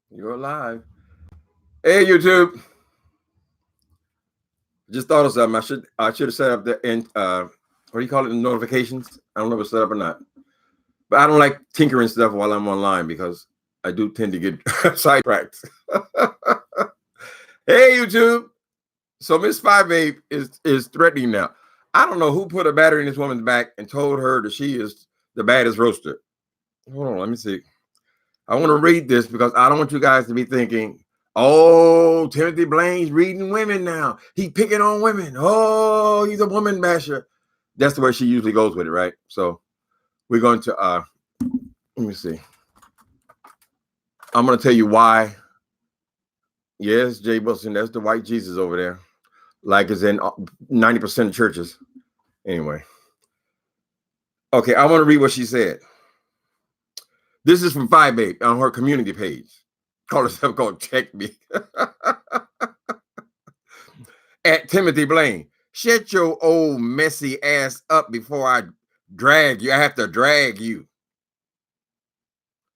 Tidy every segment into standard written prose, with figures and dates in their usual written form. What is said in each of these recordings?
You're alive. Hey, YouTube. Just thought of something. I should have set up the what do you call it? The notifications. I don't know if it's set up or not. But I don't like tinkering stuff while I'm online because I do tend to get sidetracked. Hey, YouTube. So Miss Fyebabe is threatening now. I don't know who put a battery in this woman's back and told her that she is the baddest roaster. Hold on, let me see. I want to read this because I don't want you guys to be thinking, oh, TimothyBlaine's reading women now. He's picking on women. Oh, he's a woman basher. That's the way she usually goes with it, right? So we're going to, let me see. I'm going to tell you why. Yes, Jay Wilson, that's the white Jesus over there. Like it's in 90% of churches. Anyway. Okay, I want to read what she said. This is from Fyebabe on her community page. Call herself called Check Me. At TimothyBlaine. Shut your old messy ass up before I drag you. I have to drag you.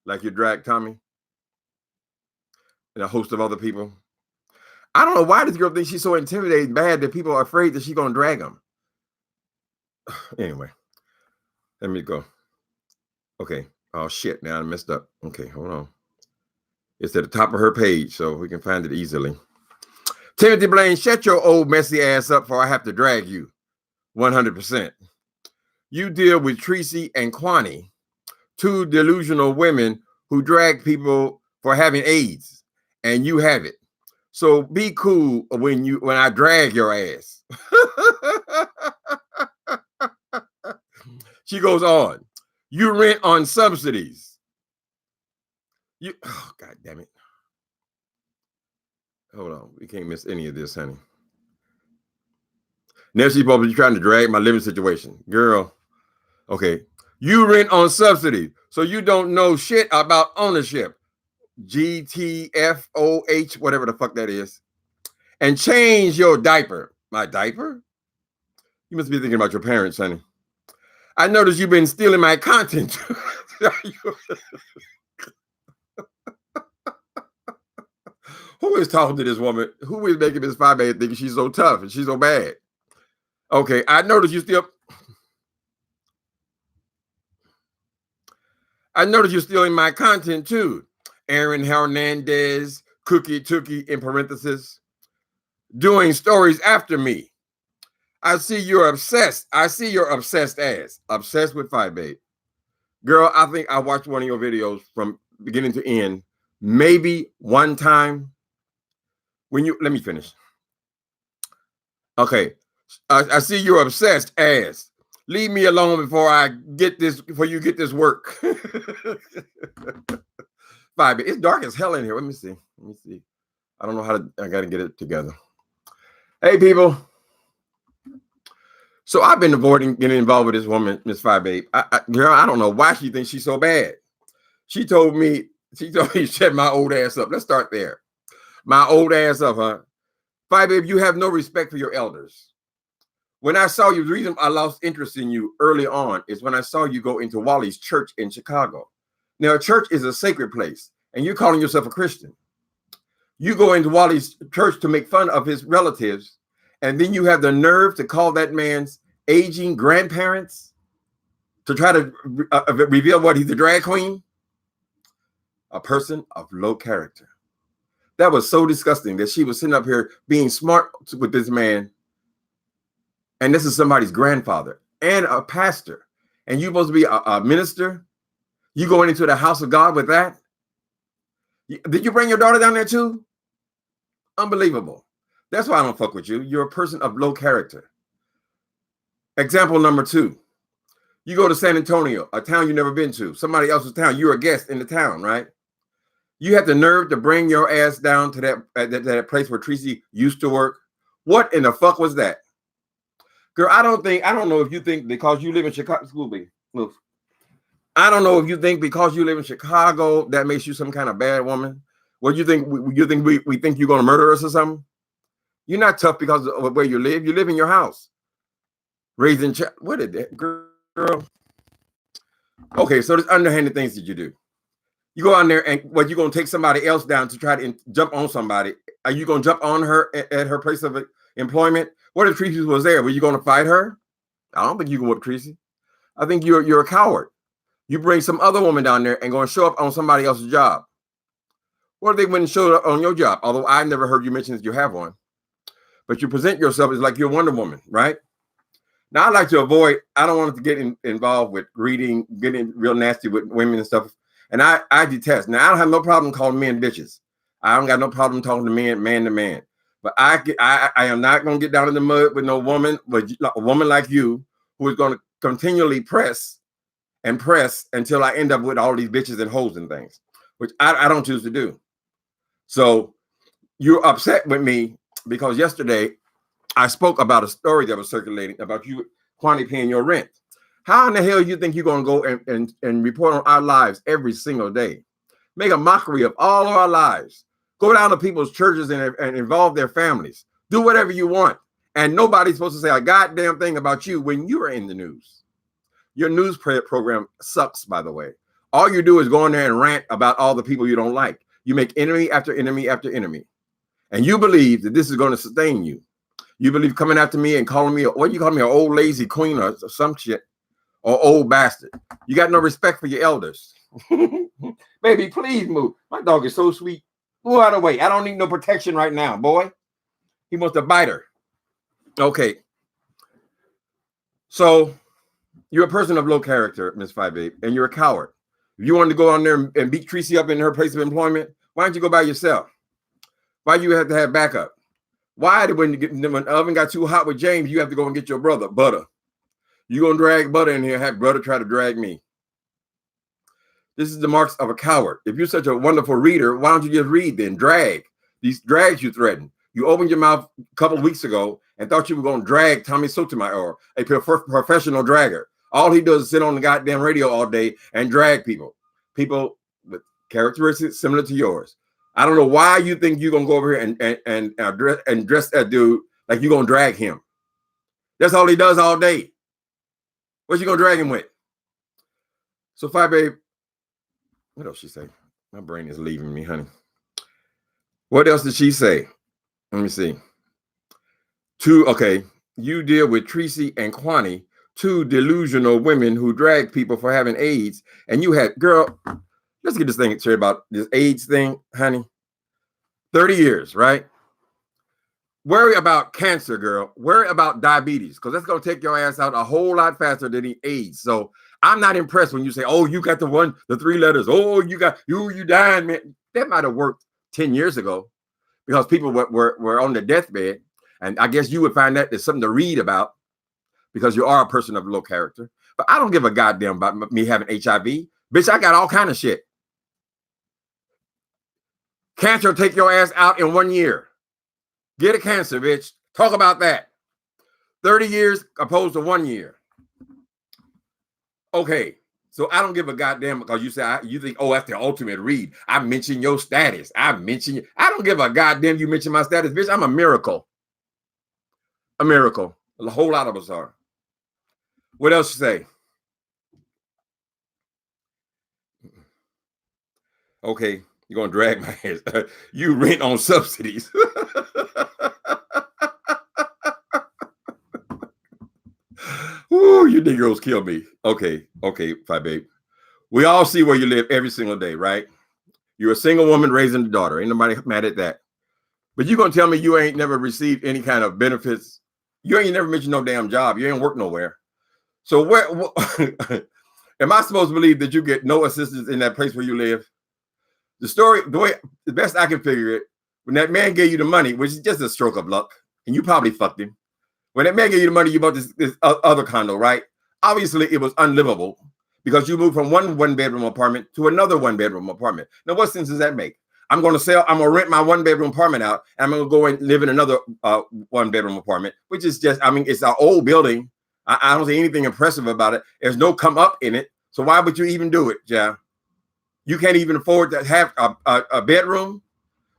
Like you drag Tommy and a host of other people. I don't know why this girl thinks she's so intimidating bad that people are afraid that she's going to drag them. Anyway, let me go. Okay. Oh, shit. Now I messed up. Okay, hold on. It's at the top of her page, so we can find it easily. TimothyBlaine, shut your old messy ass up before I have to drag you. 100%. You deal with Tracy and Kwani, two delusional women who drag people for having AIDS, and you have it. So be cool when I drag your ass. She goes on. You rent on subsidies. Oh, God damn it. Hold on. We can't miss any of this, honey. Now she's supposed to be trying to drag my living situation. Girl. Okay. You rent on subsidies, so you don't know shit about ownership. GTFOH, whatever the fuck that is. And change your diaper. My diaper? You must be thinking about your parents, honey. I noticed you've been stealing my content. Who is talking to this woman? Who is making Miss Fyebabe think she's so tough and she's so bad? Okay, I noticed you're stealing my content too. Aaron Hernandez, Cookie Tookie in parentheses, doing stories after me. I see you're obsessed. I see your obsessed ass. Obsessed with Fyebabe. Girl, I think I watched one of your videos from beginning to end, maybe one time. Let me finish. Okay. I see you're obsessed ass. Leave me alone before you get this work. Fyebabe. It's dark as hell in here. Let me see. I don't know I got to get it together. Hey, people. So I've been avoiding getting involved with this woman, Miss Fyebabe. Girl, I don't know why she thinks she's so bad. She told me to shut my old ass up. Let's start there. My old ass up, huh? Fyebabe, you have no respect for your elders. When I saw you, the reason I lost interest in you early on is when I saw you go into Wally's church in Chicago. Now, a church is a sacred place, and you're calling yourself a Christian. You go into Wally's church to make fun of his relatives, and then you have the nerve to call that man's aging grandparents to try to reveal what he's a drag queen? A person of low character. That was so disgusting that she was sitting up here being smart with this man. And this is somebody's grandfather and a pastor. And you're supposed to be a minister? You going into the house of God with that? Did you bring your daughter down there too? Unbelievable. That's why I don't fuck with you. You're a person of low character. Example number 2. You go to San Antonio, a town you've never been to, somebody else's town. You're a guest in the town, right? You have the nerve to bring your ass down to that place where Tracy used to work. What in the fuck was that? Girl, I don't know if you think because you live in Chicago, move. I don't know if you think because you live in Chicago, that makes you some kind of bad woman. What do you think? We think you're going to murder us or something? You're not tough because of where you live. You live in your house. Raising child. What is that, girl? Okay, so there's underhanded things that you do. You go out there and what, you going to take somebody else down to try to jump on somebody. Are you going to jump on her at her place of employment? What if Tracy was there? Were you going to fight her? I don't think you can whip Tracy. I think you're a coward. You bring some other woman down there and going to show up on somebody else's job. What if they went and showed up on your job? Although I never heard you mention that you have one. But you present yourself as like you're Wonder Woman, right? Now, I like to avoid, I don't want to get involved with getting real nasty with women and stuff. And I detest. Now, I don't have no problem calling men bitches. I don't got no problem talking to men, man to man. But I am not going to get down in the mud with no woman, but a woman like you who is going to continually press until I end up with all these bitches and hoes and things, which I don't choose to do. So you're upset with me because yesterday I spoke about a story that was circulating about you, Kwani, paying your rent. How in the hell you think you're going to go and report on our lives every single day? Make a mockery of all of our lives. Go down to people's churches and involve their families. Do whatever you want. And nobody's supposed to say a goddamn thing about you when you're in the news. Your news program sucks, by the way. All you do is go in there and rant about all the people you don't like. You make enemy after enemy after enemy. And you believe that this is going to sustain you. You believe coming after me and calling me, what you call me, an old lazy queen or some shit, or old bastard. You got no respect for your elders. Baby, please move. My dog is so sweet. Move out of the way. I don't need no protection right now, boy. He wants to bite her. Okay. So you're a person of low character, Miss Fyebabe, and you're a coward. If you wanted to go on there and beat Tracy up in her place of employment, why don't you go by yourself? Why do you have to have backup? Why did when the oven got too hot with James, you have to go and get your brother, Butter? You're going to drag Butter in here, have Brother try to drag me. This is the marks of a coward. If you're such a wonderful reader, why don't you just read then? Drag. These drags you threaten. You opened your mouth a couple of weeks ago and thought you were going to drag Tommy Sotomayor, a professional dragger. All he does is sit on the goddamn radio all day and drag people. People with characteristics similar to yours. I don't know why you think you're going to go over here and dress that dude like you're going to drag him. That's all he does all day. What you going to drag him with? So, Fyebabe, what else she say? My brain is leaving me, honey. What else did she say? Let me see. Okay, you deal with Tracy and Kwani, two delusional women who drag people for having AIDS, and you had, girl, let's get this thing straight about this AIDS thing, honey. 30 years, right? Worry about cancer, girl. Worry about diabetes, because that's going to take your ass out a whole lot faster than the AIDS. So I'm not impressed when you say, oh, you got the 3 letters. Oh, you dying, man. That might have worked 10 years ago because people were on the deathbed. And I guess you would find that there's something to read about because you are a person of low character. But I don't give a goddamn about me having HIV. Bitch, I got all kind of shit. Cancer will take your ass out in 1 year. Get a cancer, bitch. Talk about that. 30 years opposed to 1 year. Okay, so I don't give a goddamn because you say you think, oh, that's the ultimate read. I mentioned your status. I don't give a goddamn you mention my status, bitch. I'm a miracle. A miracle. A whole lot of us are. What else you say? Okay, you're gonna drag my ass. You rent on subsidies. Ooh, you Negroes kill me. Okay, Fyebabe. We all see where you live every single day, right? You're a single woman raising a daughter. Ain't nobody mad at that. But you gonna tell me you ain't never received any kind of benefits? You ain't never mentioned no damn job. You ain't worked nowhere. So where am I supposed to believe that you get no assistance in that place where you live? The story, the best I can figure it, when that man gave you the money, which is just a stroke of luck, and you probably fucked him. When that man gave you the money, you bought this other condo, right? Obviously, it was unlivable because you moved from one bedroom apartment to another 1 bedroom apartment. Now, what sense does that make? I'm going to rent my 1 bedroom apartment out, and I'm going to go and live in another 1 bedroom apartment, which is just, it's an old building. I don't see anything impressive about it. There's no come up in it. So why would you even do it, yeah? You can't even afford to have a bedroom.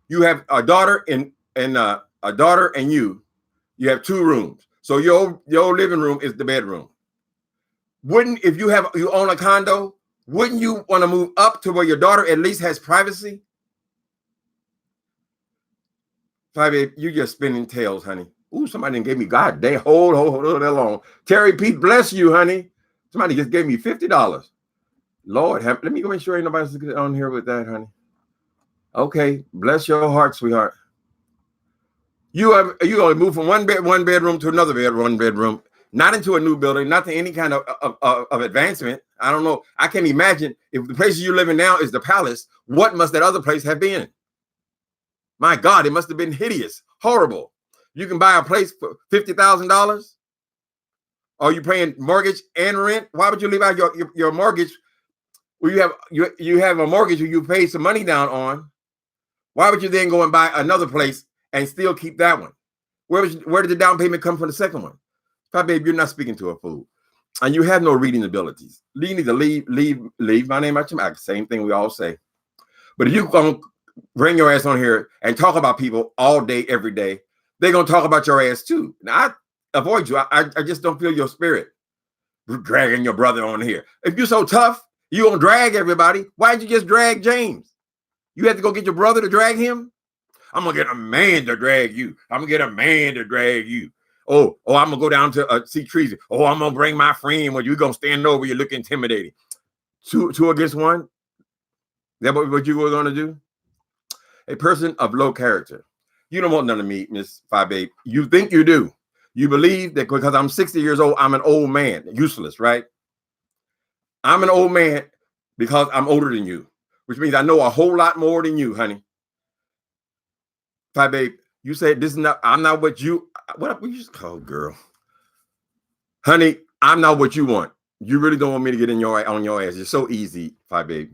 You have a daughter and a daughter and you have 2 rooms. So your living room is the bedroom. If you own a condo, Wouldn't you want to move up to where your daughter at least has privacy? Fyebabe, you just spinning tails, honey. Ooh, somebody gave me, God damn, hold that long. Terry Pete, bless you, honey. Somebody just gave me $50. Lord, let me go make sure ain't nobody on here with that, honey. Okay, bless your heart, sweetheart. You only move from one bedroom to another one bedroom, not into a new building, not to any kind of advancement. I don't know. I can't imagine if the place you're living now is the palace. What must that other place have been? My God, it must have been hideous, horrible. You can buy a place for $50,000. Are you paying mortgage and rent? Why would you leave out your mortgage? Where you have a mortgage where you pay some money down on. Why would you then go and buy another place and still keep that one? Where did the down payment come from the second one? Fyebabe, you're not speaking to a fool. And you have no reading abilities. You need to leave my name out your mouth. Same thing we all say. But if you gonna bring your ass on here and talk about people all day, every day, they're gonna talk about your ass too. Now I avoid you. I just don't feel your spirit. Dragging your brother on here. If you're so tough, you gonna drag everybody. Why didn't you just drag James? You had to go get your brother to drag him? I'm gonna get a man to drag you. I'm gonna get a man to drag you. Oh, I'm gonna go down to see treason. Oh, I'm gonna bring my friend. When you're gonna stand over, you look intimidating. Two against one. That what you were gonna do? A person of low character. You don't want none of me, Miss Fyebabe. You think you do. You believe that because I'm 60 years old, I'm an old man. Useless, right? I'm an old man because I'm older than you, which means I know a whole lot more than you, honey. Fyebabe, you said this is not, I'm not what you, what you just call girl. Honey, I'm not what you want. You really don't want me to get on your ass. It's so easy, Fyebabe.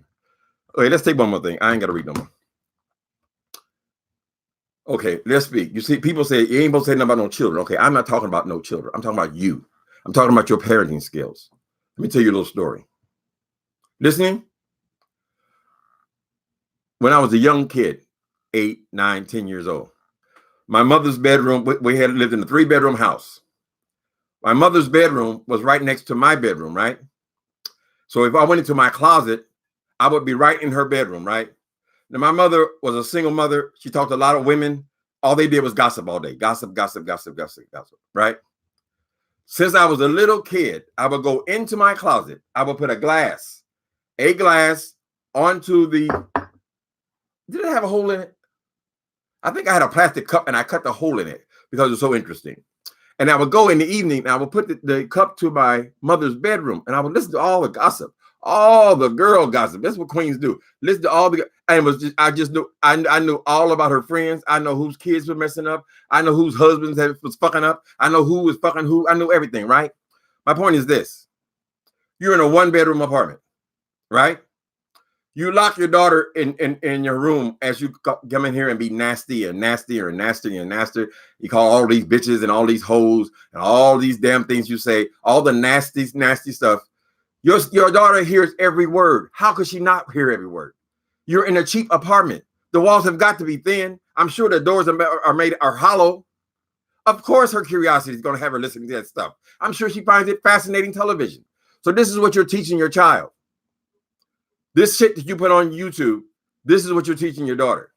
Okay, let's take one more thing. I ain't got to read no more. Okay, let's speak. You see, people say you ain't supposed to say nothing about no children. Okay, I'm not talking about no children. I'm talking about you. I'm talking about your parenting skills. Let me tell you a little story. Listening? When I was a young kid, 8, 9, 10 years old, my mother's bedroom, we had lived in a 3-bedroom house. My mother's bedroom was right next to my bedroom, right? So if I went into my closet, I would be right in her bedroom, right? Now, my mother was a single mother. She talked to a lot of women. All they did was gossip all day. Gossip, right? Since I was a little kid, I would go into my closet. I would put a glass onto the, did it have a hole in it? I think I had a plastic cup and I cut the hole in it because it was so interesting. And I would go in the evening and I would put the cup to my mother's bedroom and I would listen to all the gossip, all the girl gossip. That's what queens do. Listen to all the, and it was just, I knew all about her friends. I know whose kids were messing up. I know whose husbands was fucking up. I know who was fucking who. I knew everything, right? My point is this. You're in a 1-bedroom apartment, right? You lock your daughter in your room as you come in here and be nasty and nastier and nastier and nastier. You call all these bitches and all these hoes and all these damn things you say, all the nasty stuff. Your daughter hears every word. How could she not hear every word? You're in a cheap apartment. The walls have got to be thin. I'm sure the doors are hollow. Of course, her curiosity is going to have her listening to that stuff. I'm sure she finds it fascinating television. So this is what you're teaching your child. This shit that you put on YouTube, this is what you're teaching your daughter.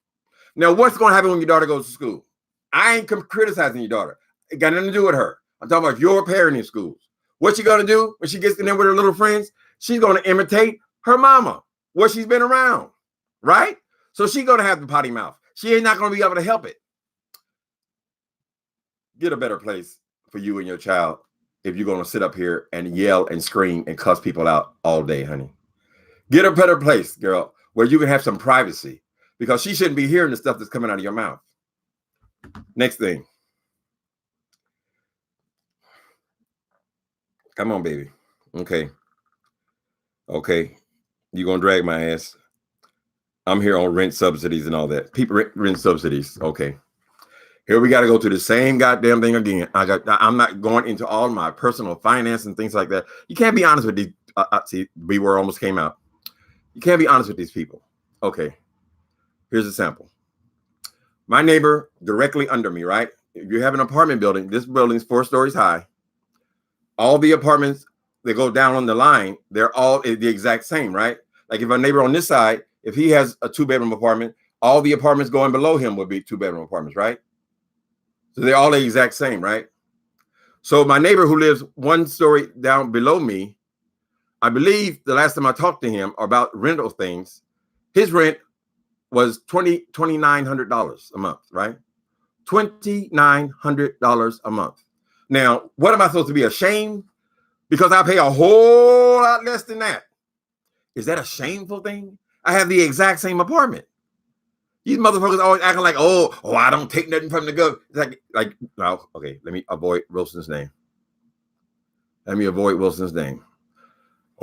Now, what's going to happen when your daughter goes to school? I ain't criticizing your daughter. It got nothing to do with her. I'm talking about your parenting schools. What she going to do when she gets in there with her little friends? She's going to imitate her mama, what she's been around, right? So she's going to have the potty mouth. She ain't not going to be able to help it. Get a better place for you and your child if you're going to sit up here and yell and scream and cuss people out all day, honey. Get a better place, girl, where you can have some privacy because she shouldn't be hearing the stuff that's coming out of your mouth. Next thing. Come on, baby. Okay. You're going to drag my ass. I'm here on rent subsidies and all that. People rent subsidies. Okay. Here we got to go to the same goddamn thing again. I'm not going into all my personal finance and things like that. You can't be honest with these. See, B word almost came out. You can't be honest with these people. Okay, here's a sample. My neighbor directly under me, right? If you have an apartment building, this building is 4 stories high. All the apartments they go down on the line, they're all the exact same, right? Like if a neighbor on this side, if he has a 2-bedroom apartment, all the apartments going below him would be 2-bedroom apartments, right? So they're all the exact same, right? So my neighbor who lives 1 story down below me, I believe the last time I talked to him about rental things, his rent was $2,900 a month, right? $2,900 a month. Now, what am I supposed to be ashamed? Because I pay a whole lot less than that. Is that a shameful thing? I have the exact same apartment. These motherfuckers always acting like, oh, I don't take nothing from the government. No, okay, let me avoid Wilson's name.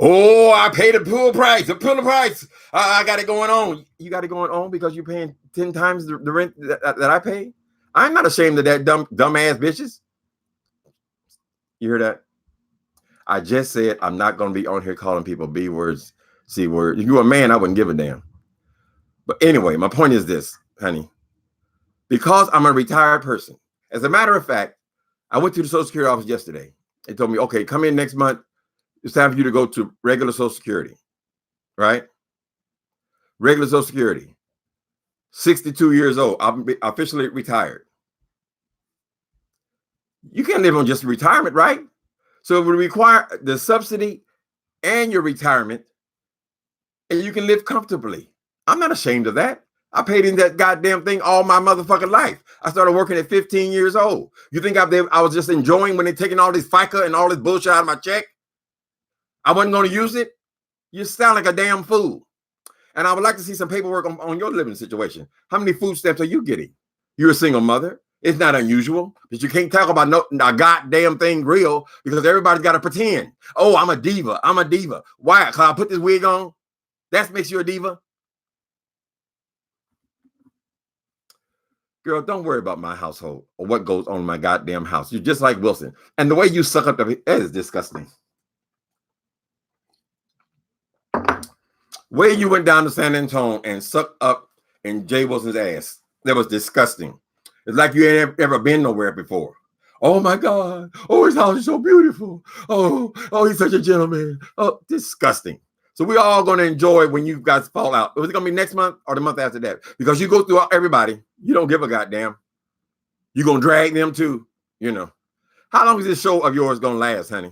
Oh, I paid the pool price, I got it going on. You got it going on because you're paying 10 times the rent that I pay? I'm not ashamed of that dumb ass bitches. You hear that? I just said I'm not going to be on here calling people B words, C words. If you were a man, I wouldn't give a damn. But anyway, my point is this, honey. Because I'm a retired person, as a matter of fact, I went to the Social Security office yesterday. They told me, okay, come in next month. It's time for you to go to regular Social Security, right? Regular Social Security. 62 years old. I'm officially retired. You can't live on just retirement, right? So it would require the subsidy and your retirement, and you can live comfortably. I'm not ashamed of that. I paid in that goddamn thing all my motherfucking life. I started working at 15 years old. You think I was just enjoying when they're taking all this FICA and all this bullshit out of my check? I wasn't going to use it? You sound like a damn fool. And I would like to see some paperwork on your living situation. How many food stamps are you getting? You're a single mother. It's not unusual, but you can't talk about a goddamn thing real because everybody's got to pretend. Oh, I'm a diva. Why? Because I put this wig on? That makes you a diva? Girl, don't worry about my household or what goes on in my goddamn house. You're just like Wilson. And the way you suck up that is disgusting. Way you went down to San Antonio and sucked up in Jay Wilson's ass. That was disgusting. It's like you ain't ever been nowhere before. Oh my God. Oh, his house is so beautiful. Oh, he's such a gentleman. Oh, disgusting. So we're all going to enjoy when you guys fall out. Is it going to be next month or the month after that? Because you go through everybody. You don't give a goddamn. You're going to drag them too, you know. How long is this show of yours going to last, honey?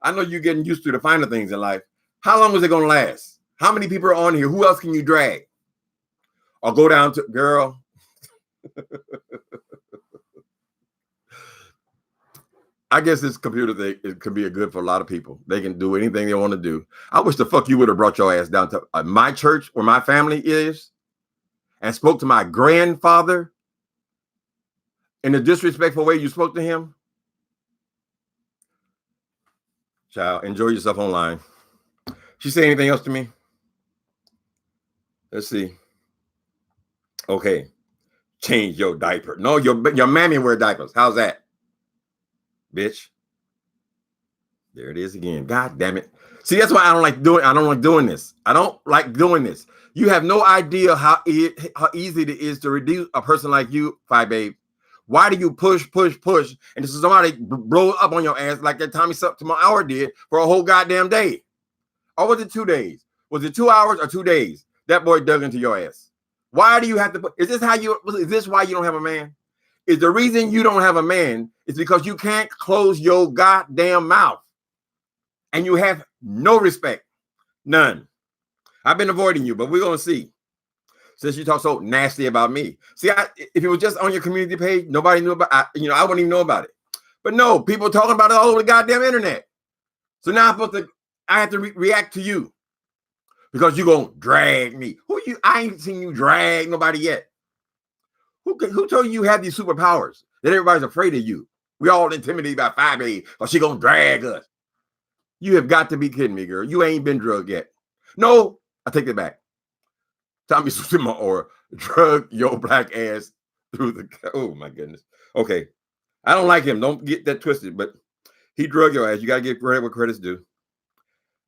I know you're getting used to the finer things in life. How long is it going to last? How many people are on here? Who else can you drag? Or go down to, girl. I guess this computer thing, it could be good for a lot of people. They can do anything they want to do. I wish the fuck you would have brought your ass down to my church where my family is and spoke to my grandfather in a disrespectful way you spoke to him. Child, enjoy yourself online. She say anything else to me? Let's see. Okay. Change your diaper. No, your mammy wear diapers. How's that? Bitch. There it is again. God damn it. See, that's why I don't like doing this. I don't like doing this. You have no idea how easy it is to reduce a person like you, Fyebabe. Why do you push? And this is somebody blow up on your ass like that Tommy Tomorrow did for a whole goddamn day. Or was it 2 days? Was it 2 hours or 2 days? That boy dug into your ass. Why do you have to is this why you don't have a man? Is the reason you don't have a man is because you can't close your goddamn mouth. And you have no respect. None. I've been avoiding you, but we're going to see. Since you talk so nasty about me. See, if it was just on your community page, nobody knew about I wouldn't even know about it. But no, people are talking about it all over the goddamn internet. So now I have to react to you. Because you're going to drag me. I ain't seen you drag nobody yet. Who told you have these superpowers? That everybody's afraid of you. We all intimidated by Fyebabe, or she going to drag us. You have got to be kidding me, girl. You ain't been drugged yet. No, I take it back. Tommy Sumo or drug your black ass through the. Oh my goodness. Okay, I don't like him. Don't get that twisted. But he drug your ass. You gotta give credit where credit's due.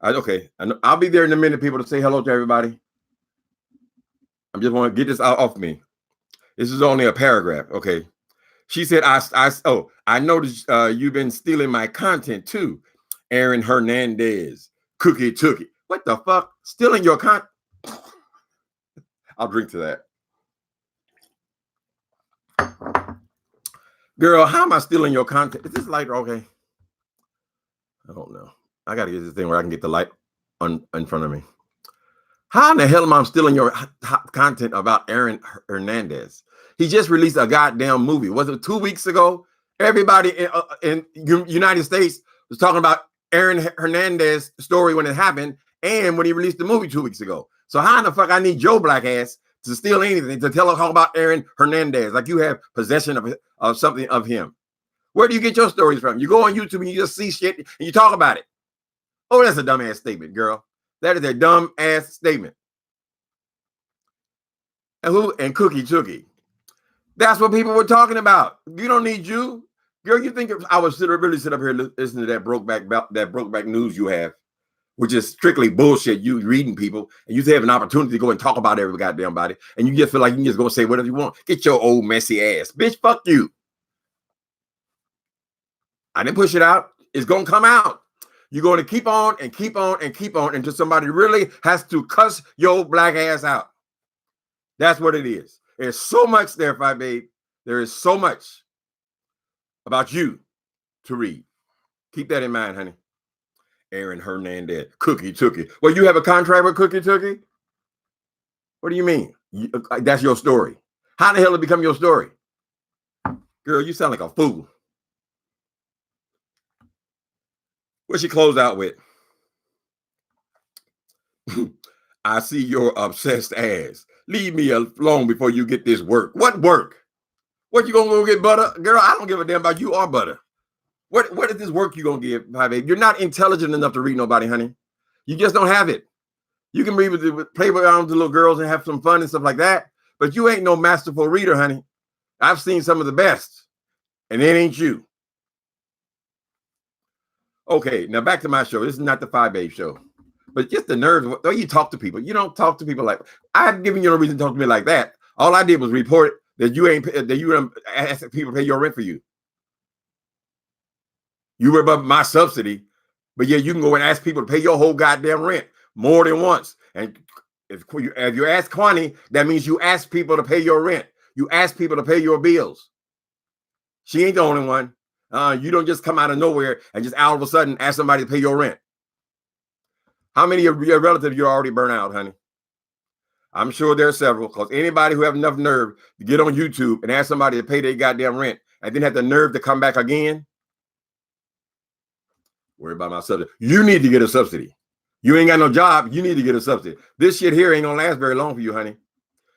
Okay, I'll be there in a minute, people, to say hello to everybody. I just want to get this out off me. This is only a paragraph. Okay. She said, I noticed you've been stealing my content too. Aaron Hernandez, Cookie Tookie. What the fuck? Stealing your content? I'll drink to that. Girl, how am I stealing your content? Is this light okay? I don't know. I got to get this thing where I can get the light in front of me. How in the hell am I stealing your content about Aaron Hernandez? He just released a goddamn movie. Was it 2 weeks ago? Everybody in United States was talking about Aaron Hernandez's story when it happened and when he released the movie 2 weeks ago. So how in the fuck I need Joe black ass to steal anything, to tell us all about Aaron Hernandez, like you have possession of something of him? Where do you get your stories from? You go on YouTube and you just see shit and you talk about it. Oh, that's a dumbass statement, girl. That is a dumb ass statement. And Cookie Tookie. That's what people were talking about. You don't need you. Girl, you think if I would really sit up here listening to that Brokeback news you have, which is strictly bullshit, you reading people, and you have an opportunity to go and talk about every goddamn body, and you just feel like you can just go and say whatever you want. Get your old messy ass. Bitch, fuck you. I didn't push it out. It's going to come out. You're going to keep on and keep on and keep on until somebody really has to cuss your black ass out. That's what it is. There's so much there, Fyebabe. There is so much about you to read. Keep that in mind, honey. Aaron Hernandez, Cookie Tookie. Well, you have a contract with Cookie Tookie? What do you mean? That's your story. How the hell did it become your story? Girl, you sound like a fool. What she closed out with? I see your obsessed ass. Leave me alone before you get this work. What work? What you gonna go get butter? Girl, I don't give a damn about you or butter. What is this work you gonna give, Fyebabe? You're not intelligent enough to read nobody, honey. You just don't have it. You can read play around with the little girls and have some fun and stuff like that, but you ain't no masterful reader, honey. I've seen some of the best, and it ain't you. Okay, now back to my show. This is not the Fyebabe show. But just the nerves, the way you talk to people. You don't talk to people like, I've given you no reason to talk to me like that. All I did was report that you ask people to pay your rent for you. You were above my subsidy, but yeah, you can go and ask people to pay your whole goddamn rent more than once. And if you ask Kwani, that means you ask people to pay your rent. You ask people to pay your bills. She ain't the only one. You don't just come out of nowhere and just all of a sudden ask somebody to pay your rent. How many of your relatives you already burnt out, honey? I'm sure there are several, because anybody who have enough nerve to get on YouTube and ask somebody to pay their goddamn rent and then have the nerve to come back again, worry about my subsidy. You need to get a subsidy. You ain't got no job. You need to get a subsidy. This shit here ain't gonna last very long for you, honey.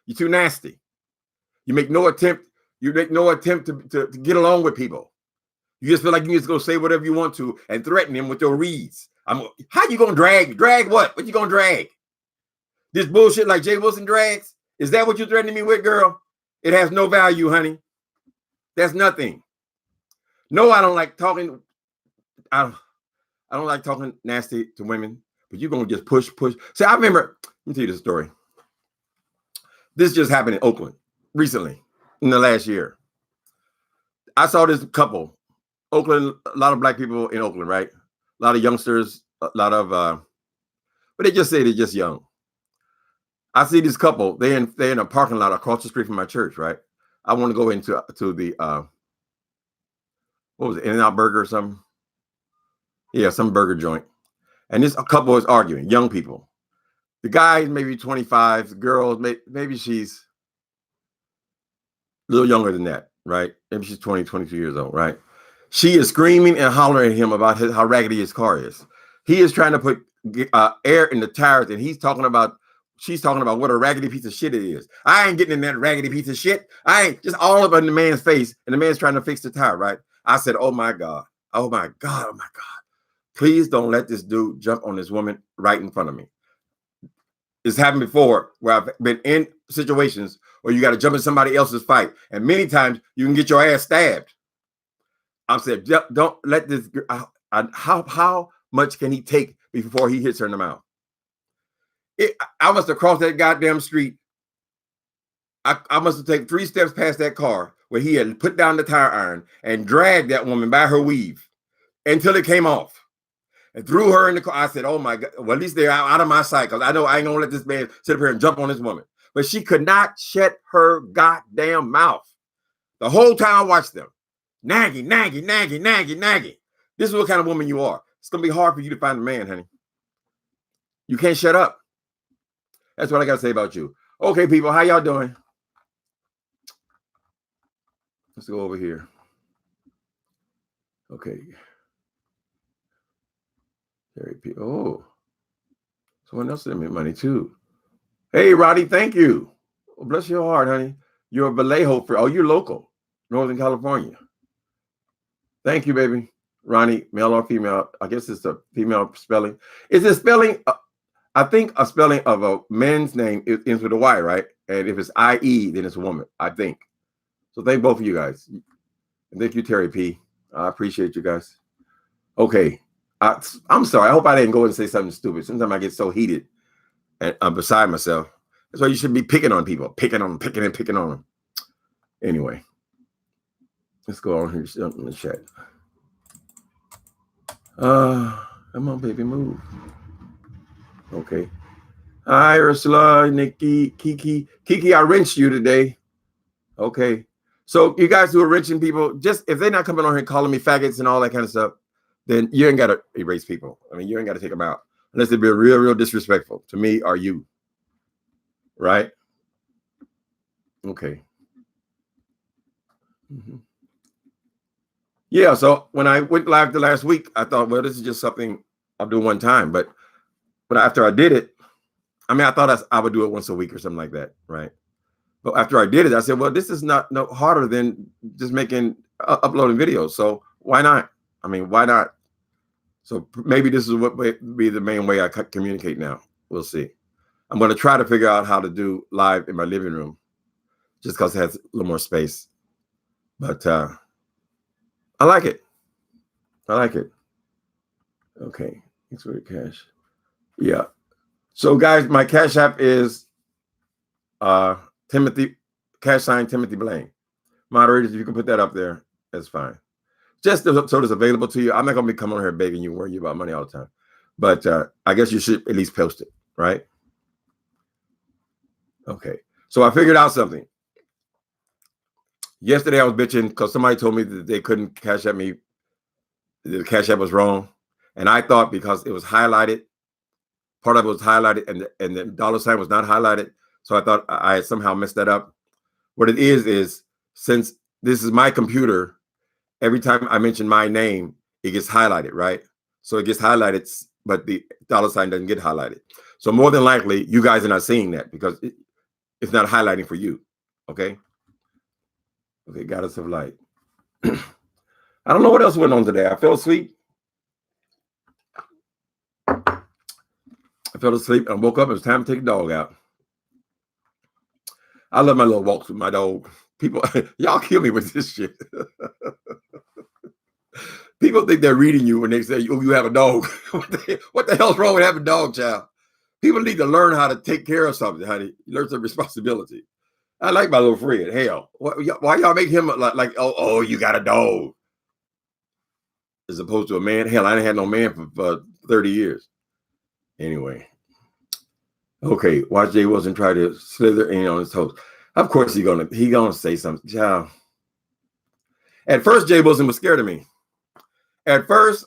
You're too nasty. You make no attempt. You make no attempt to get along with people. You just feel like you can just go say whatever you want to and threaten them with your reads. How you gonna drag? Drag what? What you gonna drag? This bullshit like Jay Wilson drags? Is that what you're threatening me with, girl? It has no value, honey. That's nothing. No, I don't like talking. I don't like talking nasty to women, but you're gonna just push. See, I remember, let me tell you the story. This just happened in Oakland recently, in the last year. I saw this couple, Oakland, a lot of black people in Oakland, right? A lot of youngsters, a lot of, but they just say they're just young. I see this couple, they're in a parking lot across the street from my church, right? I want to go into the, what was it, In-N-Out Burger or something? Yeah, some burger joint. And this couple is arguing, young people. The guy is maybe 25, the girl, maybe she's a little younger than that, right? Maybe she's 20, 22 years old, right? She is screaming and hollering at him about how raggedy his car is. He is trying to put air in the tires, and she's talking about what a raggedy piece of shit it is. I ain't getting in that raggedy piece of shit. I ain't, just all up in the man's face, and the man's trying to fix the tire, right? I said, oh my God. Oh my God. Oh my God. Please don't let this dude jump on this woman right in front of me. It's happened before where I've been in situations where you got to jump in somebody else's fight. And many times you can get your ass stabbed. I said, don't let this, how much can he take before he hits her in the mouth? I must have crossed that goddamn street. I must have taken 3 steps past that car where he had put down the tire iron and dragged that woman by her weave until it came off. and threw her in the car. I said, oh my God, well, at least they're out of my sight, because I know I ain't gonna let this man sit up here and jump on this woman. But she could not shut her goddamn mouth. The whole time I watched them. Nagging. This is what kind of woman you are. It's gonna be hard for you to find a man, honey. You can't shut up. That's what I gotta say about you. Okay, people, how y'all doing? Let's go over here. Okay. Oh, someone else sent me money too. Hey, Roddy, thank you. Oh, bless your heart, honey. You're a Vallejo for, oh, you're local, Northern California. Thank you, baby. Ronnie, male or female? I guess it's a female spelling. Is it spelling? I think a spelling of a man's name ends with a Y, right? And if it's I-E, then it's a woman, I think. So thank both of you guys. And thank you, Terry P. I appreciate you guys. Okay. I'm sorry. I hope I didn't go and say something stupid. Sometimes I get so heated and I'm beside myself. That's why you should be picking on people, picking on them. Anyway, let's go on here in the chat. Come on, baby, move. Okay. Hi, Ursula, Nikki, Kiki, I wrenched you today. Okay. So you guys who are wrenching people, just if they're not coming on here and calling me faggots and all that kind of stuff, then you ain't got to erase people. I mean, you ain't got to take them out unless they be real disrespectful to me or you. Right? Okay. Mm-hmm. Yeah, so when I went live the last week, I thought, well, this is just something I'll do one time. But after I did it, I mean, I thought I would do it once a week or something like that, right? But after I did it, I said, well, this is not no harder than just making uploading videos. So why not? I mean, why not? So maybe this is what would be the main way I communicate now. We'll see. I'm going to try to figure out how to do live in my living room just because it has a little more space. But I like it. Okay. Thanks for the cash. Yeah. So guys, my Cash App is Timothy, #TimothyBlaine. Moderators, if you can put that up there, that's fine. Just so it's available to you. I'm not going to be coming on here begging you, worrying you about money all the time. But I guess you should at least post it, right? Okay. So I figured out something. Yesterday I was bitching because somebody told me that they couldn't Cash App me. The Cash App was wrong. And I thought because it was highlighted, part of it was highlighted and the dollar sign was not highlighted. So I thought I had somehow messed that up. What it is since this is my computer, every time I mention my name, it gets highlighted, right? So it gets highlighted, but the dollar sign doesn't get highlighted. So more than likely, you guys are not seeing that because it's not highlighting for you, okay? Okay, Goddess of Light. I don't know what else went on today. I fell asleep. And woke up. It was time to take the dog out. I love my little walks with my dog. People, y'all kill me with this shit. People think they're reading you when they say, oh, you have a dog. What the hell's wrong with having a dog, child? People need to learn how to take care of something, honey. Learn some responsibility. I like my little friend. Hell, why y'all make him like oh, you got a dog? As opposed to a man. Hell, I ain't had no man for 30 years. Anyway. Okay, watch Jay Wilson try to slither in on his toes. Of course he gonna say something. Child. At first, Jay Wilson was scared of me. At first,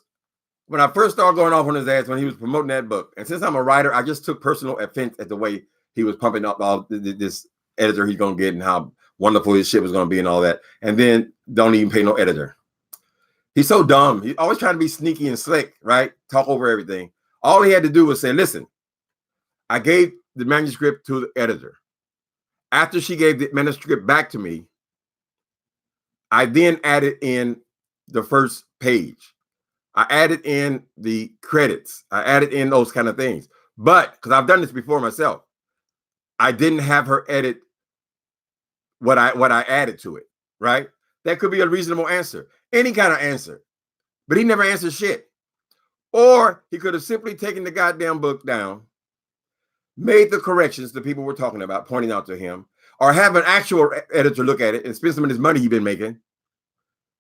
when I first started going off on his ass when he was promoting that book, and since I'm a writer, I just took personal offense at the way he was pumping up all this editor he's gonna get and how wonderful his shit was gonna be and all that, and then don't even pay no editor. He's so dumb. He's always trying to be sneaky and slick, right? Talk over everything. All he had to do was say, listen, I gave the manuscript to the editor. After she gave the manuscript back to me, I then added in the first page. I added in the credits. I added in those kind of things. But because I've done this before myself, I didn't have her edit what I added to it, right? That could be a reasonable answer. Any kind of answer. But he never answered shit. Or he could have simply taken the goddamn book down, made the corrections the people were talking about, pointing out to him, or have an actual editor look at it and spend some of his money he's been making.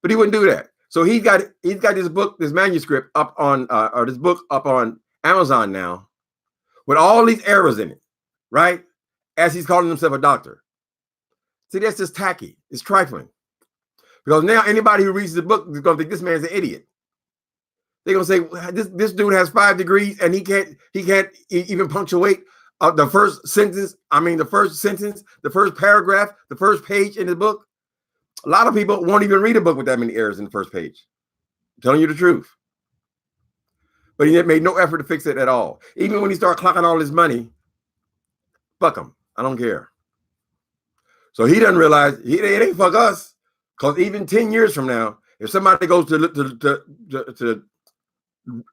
But he wouldn't do that. So he's got this book, this manuscript up on or this book up on Amazon now with all these errors in it, right? As he's calling himself a doctor. See, that's just tacky. It's trifling. Because now anybody who reads the book is going to think this man's an idiot. They're going to say, this dude has 5 degrees and he can't even punctuate the first sentence. I mean, the first sentence, the first paragraph, the first page in the book. A lot of people won't even read a book with that many errors in the first page. I'm telling you the truth. But he made no effort to fix it at all. Even when he started clocking all his money, fuck him. I don't care. So he doesn't realize it ain't fuck us. Because even 10 years from now, if somebody goes to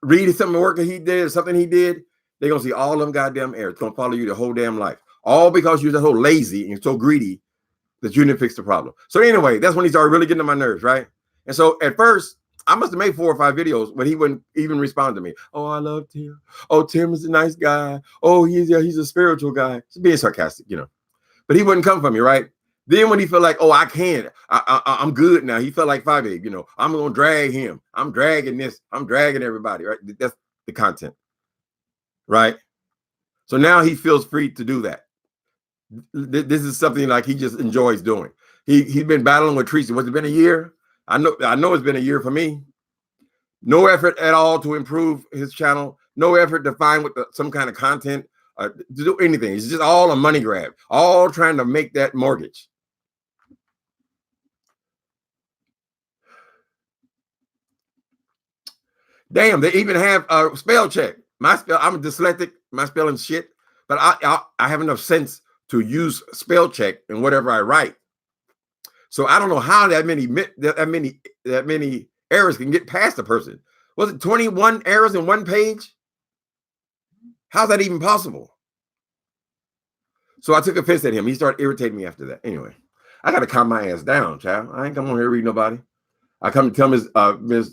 read something work he did, something he did, they're going to see all them goddamn errors. It's going to follow you the whole damn life. All because you're so lazy and so greedy that you didn't fix the problem. So anyway, that's when he started really getting on my nerves, right? And so at first, I must have made 4 or 5 videos when he wouldn't even respond to me. Oh, I love Tim. Oh, Tim is a nice guy. Oh, he's a spiritual guy. Just being sarcastic, you know. But he wouldn't come for me, right? Then when he felt like, oh, I can't, I'm good now. He felt like Fyebabe, you know, I'm going to drag him. I'm dragging this. I'm dragging everybody, right? That's the content, right? So now he feels free to do that. This is something like he just enjoys doing. He's been battling with Tracy. Was it been a year? I know it's been a year for me. No effort at all to improve his channel. No effort to find some kind of content to do anything. It's just all a money grab. All trying to make that mortgage. Damn, they even have a spell check. I'm dyslexic. My spelling's shit, but I have enough sense to use spell check in whatever I write. So I don't know how that many errors can get past a person. Was it 21 errors in 1 page? How's that even possible? So I took offense at him. He started irritating me after that. Anyway, I got to calm my ass down, child. I ain't come on here to read nobody. I come to tell Miss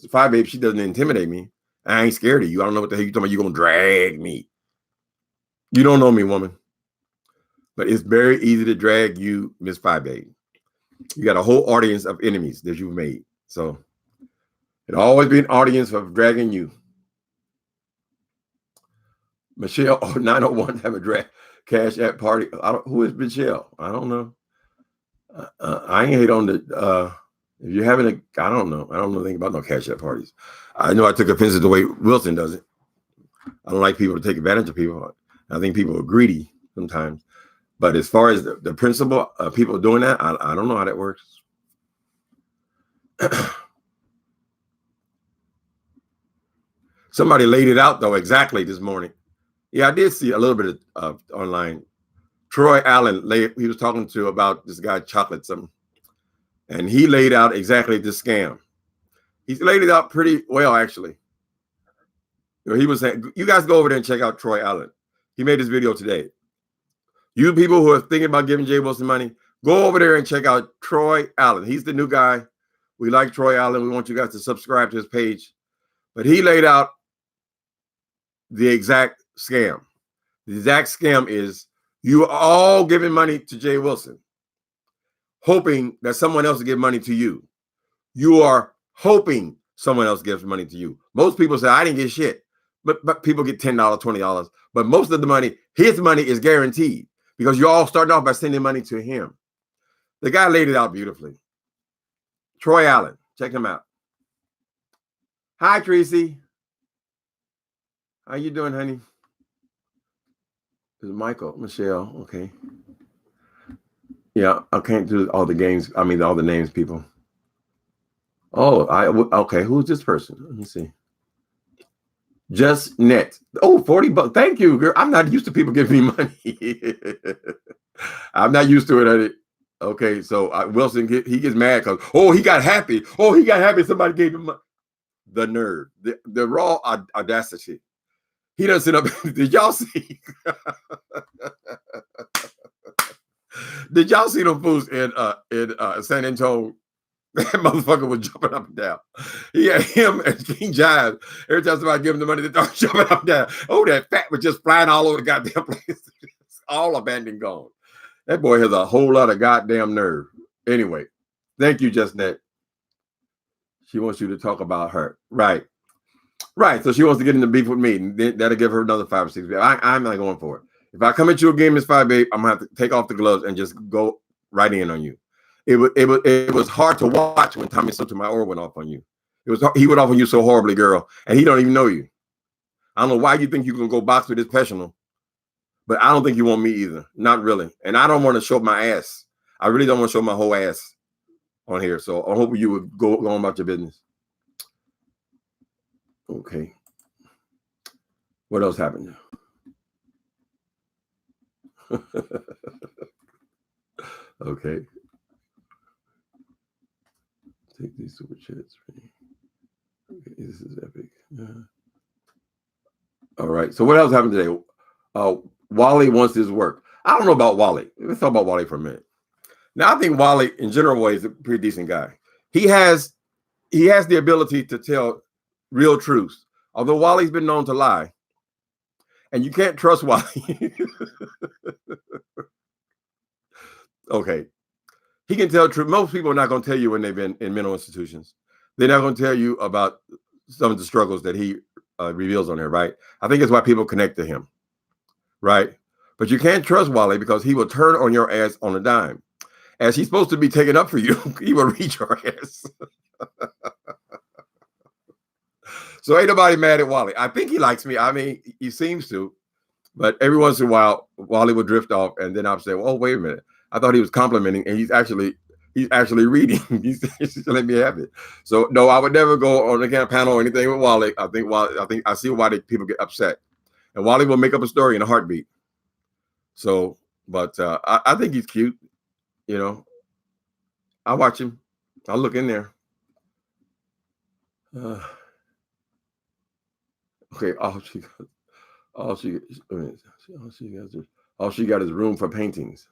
Fyebabe she doesn't intimidate me. I ain't scared of you. I don't know what the hell you're talking about. You're going to drag me. You don't know me, woman. But it's very easy to drag you, Miss Fyebabe. You got a whole audience of enemies that you've made. So it'll always be an audience of dragging you. Michelle, 901 have a drag CashApp party. Who is Michelle? I don't know. I ain't hate on the if you're having I don't know anything about no CashApp parties. I know I took offense at the way Wilson does it. I don't like people to take advantage of people. I think people are greedy sometimes. But as far as the principle of people doing that, I don't know how that works. Somebody laid it out, though, exactly this morning. Yeah, I did see a little bit of online. Troy Allen, he was talking to about this guy, Chocolate something. And he laid out exactly this scam. He's laid it out pretty well, actually. You know, he was saying, you guys go over there and check out Troy Allen. He made this video today. You people who are thinking about giving Jay Wilson money, go over there and check out Troy Allen. He's the new guy. We like Troy Allen. We want you guys to subscribe to his page. But he laid out the exact scam. The exact scam is you are all giving money to Jay Wilson, hoping that someone else will give money to you. You are hoping someone else gives money to you. Most people say, I didn't get shit. But people get $10, $20. But most of the money, his money is guaranteed because you're all starting off by sending money to him. The guy laid it out beautifully. Troy Allen, check him out. Hi, Tracy. How you doing, honey? This is Michael, Michelle, okay. Yeah, I can't do all the games. I mean, all the names, people. Oh, okay. Who's this person? Let me see. Just net. Oh, $40. Thank you, girl. I'm not used to people giving me money. I'm not used to it, honey. Okay, so Wilson, he gets mad because, he got happy. Oh, he got happy. Somebody gave him money. The nerve, the raw audacity. He doesn't sit up. Did y'all see? Did y'all see them fools in San Antonio? That motherfucker was jumping up and down. He had him and King Jive. Every time somebody give him the money, they start jumping up and down. Oh, that fat was just flying all over the goddamn place. All abandoned, gone. That boy has a whole lot of goddamn nerve. Anyway, thank you, JustNet. She wants you to talk about her. Right. Right. So she wants to get into beef with me. And that'll give her another 5 or 6 beats. I'm not going for it. If I come at you again, Miss Fyebabe, I'm gonna have to take off the gloves and just go right in on you. It was hard to watch when Tommy Sotomayor went off on you. He went off on you so horribly, girl, and he don't even know you. I don't know why you think you can go box with this professional, but I don't think you want me either. Not really. And I don't want to show my ass. I really don't want to show my whole ass on here. So I hope you would go on about your business. Okay. What else happened? Okay. Take these super chats. Okay, this is epic. All right. So what else happened today? Wally wants his work. I don't know about Wally. Let's talk about Wally for a minute. Now, I think Wally, in general way, is a pretty decent guy. He has the ability to tell real truths. Although Wally's been known to lie, and you can't trust Wally. Okay. He can tell truth. Most people are not going to tell you when they've been in mental institutions. They're not going to tell you about some of the struggles that he reveals on there, right? I think it's why people connect to him, right? But you can't trust Wally because he will turn on your ass on a dime. As he's supposed to be taking up for you, he will reach your ass. So ain't nobody mad at Wally. I think he likes me. I mean, he seems to. But every once in a while, Wally would drift off, and then I'll say, "Oh, wait a minute! I thought he was complimenting, and he's actually reading. he's letting me have it." So no, I would never go on the panel or anything with Wally. I think I see why people get upset, and Wally will make up a story in a heartbeat. So, but I think he's cute. You know, I watch him. I'll look in there. Okay, all she got is room for paintings.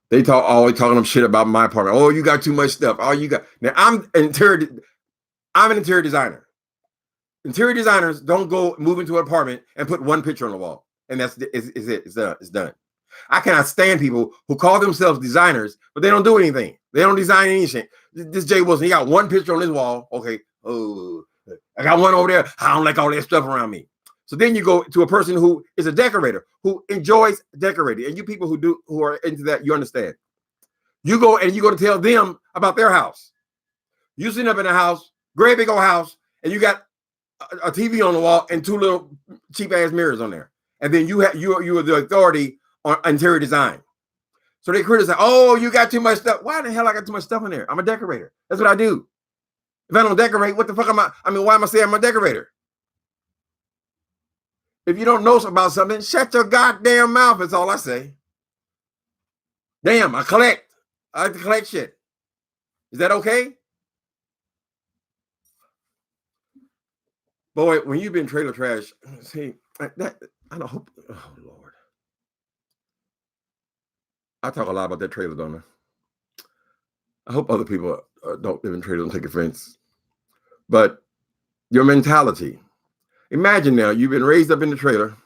They always talking them shit about my apartment. Oh, you got too much stuff. Oh, you got now. I'm an interior designer. Interior designers don't go move into an apartment and put one picture on the wall, and that's it. It's done. It's done. I cannot stand people who call themselves designers, but they don't do anything. They don't design anything. This Jay Wilson, he got one picture on his wall. Okay. Oh, I got one over there. I don't like all that stuff around me. So then you go to a person who is a decorator, who enjoys decorating. And you people who are into that, you understand. You go to tell them about their house. You sitting up in a house, great big old house, and you got a TV on the wall and 2 little cheap ass mirrors on there. And then you are the authority on interior design. So they criticize, oh, you got too much stuff. Why the hell I got too much stuff in there? I'm a decorator. That's what I do. If I don't decorate, what the fuck am I? I mean, why am I saying I'm a decorator? If you don't know about something, shut your goddamn mouth. That's all I say. Damn, I like to collect shit. Is that okay? Boy, when you've been trailer trash, see, that I don't hope. Oh, Lord. I talk a lot about that trailer, don't I? I hope other people don't live in trailers and take offense. But your mentality. Imagine now, you've been raised up in the trailer,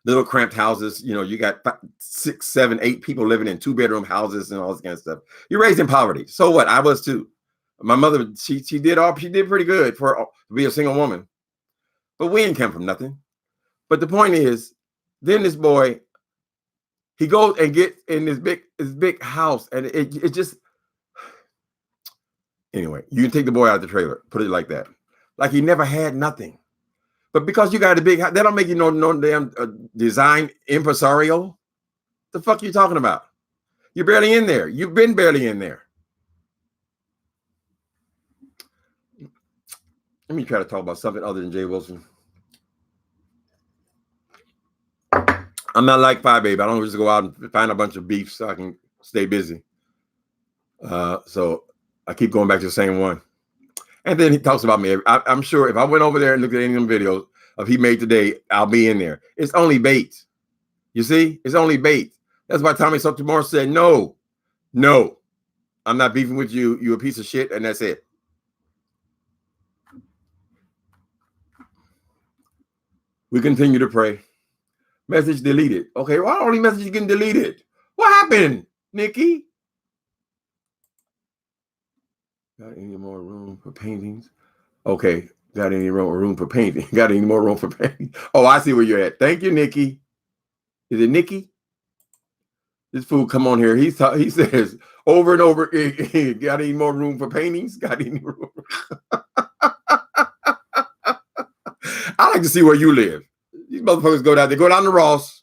little cramped houses. You know, you got 5, 6, 7, 8 people living in 2-bedroom houses and all this kind of stuff. You're raised in poverty. So what? I was too. My mother, she did pretty good to be a single woman. But we ain't come from nothing. But the point is, then this boy, he goes and gets in this big house, and it just, anyway, you can take the boy out of the trailer, put it like that. Like he never had nothing. But because you got a big house, that don't make you no damn design impresario. The fuck you talking about? You're barely in there. You've been barely in there. Let me try to talk about something other than Jay Wilson. I'm not like Fyebabe. I don't just go out and find a bunch of beef so I can stay busy. So I keep going back to the same one. And then he talks about me. I'm sure if I went over there and looked at any of them videos of he made today, I'll be in there. It's only bait. You see? It's only bait. That's why Tommy Sotomayor said, no, I'm not beefing with you. You're a piece of shit, and that's it. We continue to pray. Message deleted. Okay, why are all these messages getting deleted? What happened, Nikki? Got any more room for paintings? Okay. Got any room for painting? Got any more room for painting? Oh, I see where you're at. Thank you, Nikki. Is it Nikki? This fool come on here. He says over and over, got any more room for paintings? Got any room? I like to see where you live. These motherfuckers go down. They go down to Ross.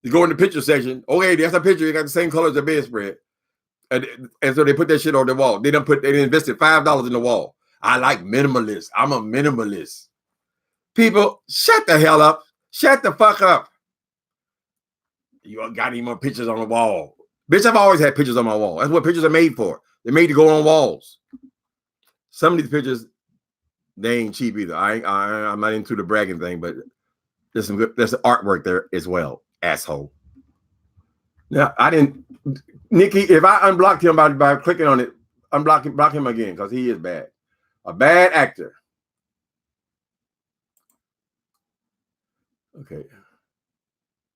They go in the picture section. Okay, that's a picture. You got the same color as the bedspread. And so they put that shit on the wall. They invested $5 in the wall. I like minimalist. I'm a minimalist. People, shut the hell up. Shut the fuck up. You got any more pictures on the wall? Bitch, I've always had pictures on my wall. That's what pictures are made for. They're made to go on walls. Some of these pictures, they ain't cheap either. I'm not into the bragging thing, but there's some good, there's artwork there as well, asshole. Now, Nikki, if I unblocked him by clicking on it, block him again, because he is bad. A bad actor. Okay.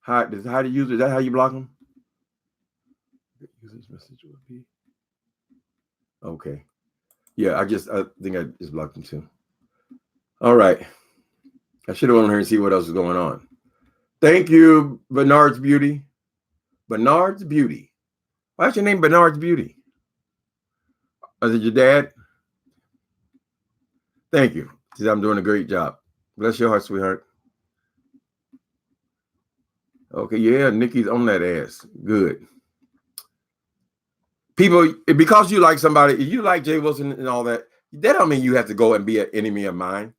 How do you use it? Is that how you block him? Use this message will be. Okay. Yeah, I think I just blocked him too. All right. I should have went on here and see what else is going on. Thank you, Bernard's Beauty. Bernard's Beauty. Why's your name Bernard's Beauty? Is it your dad? Thank you. I'm doing a great job. Bless your heart, sweetheart. Okay, yeah, Nikki's on that ass. Good. People, because you like somebody, if you like Jay Wilson and all that, that don't mean you have to go and be an enemy of mine.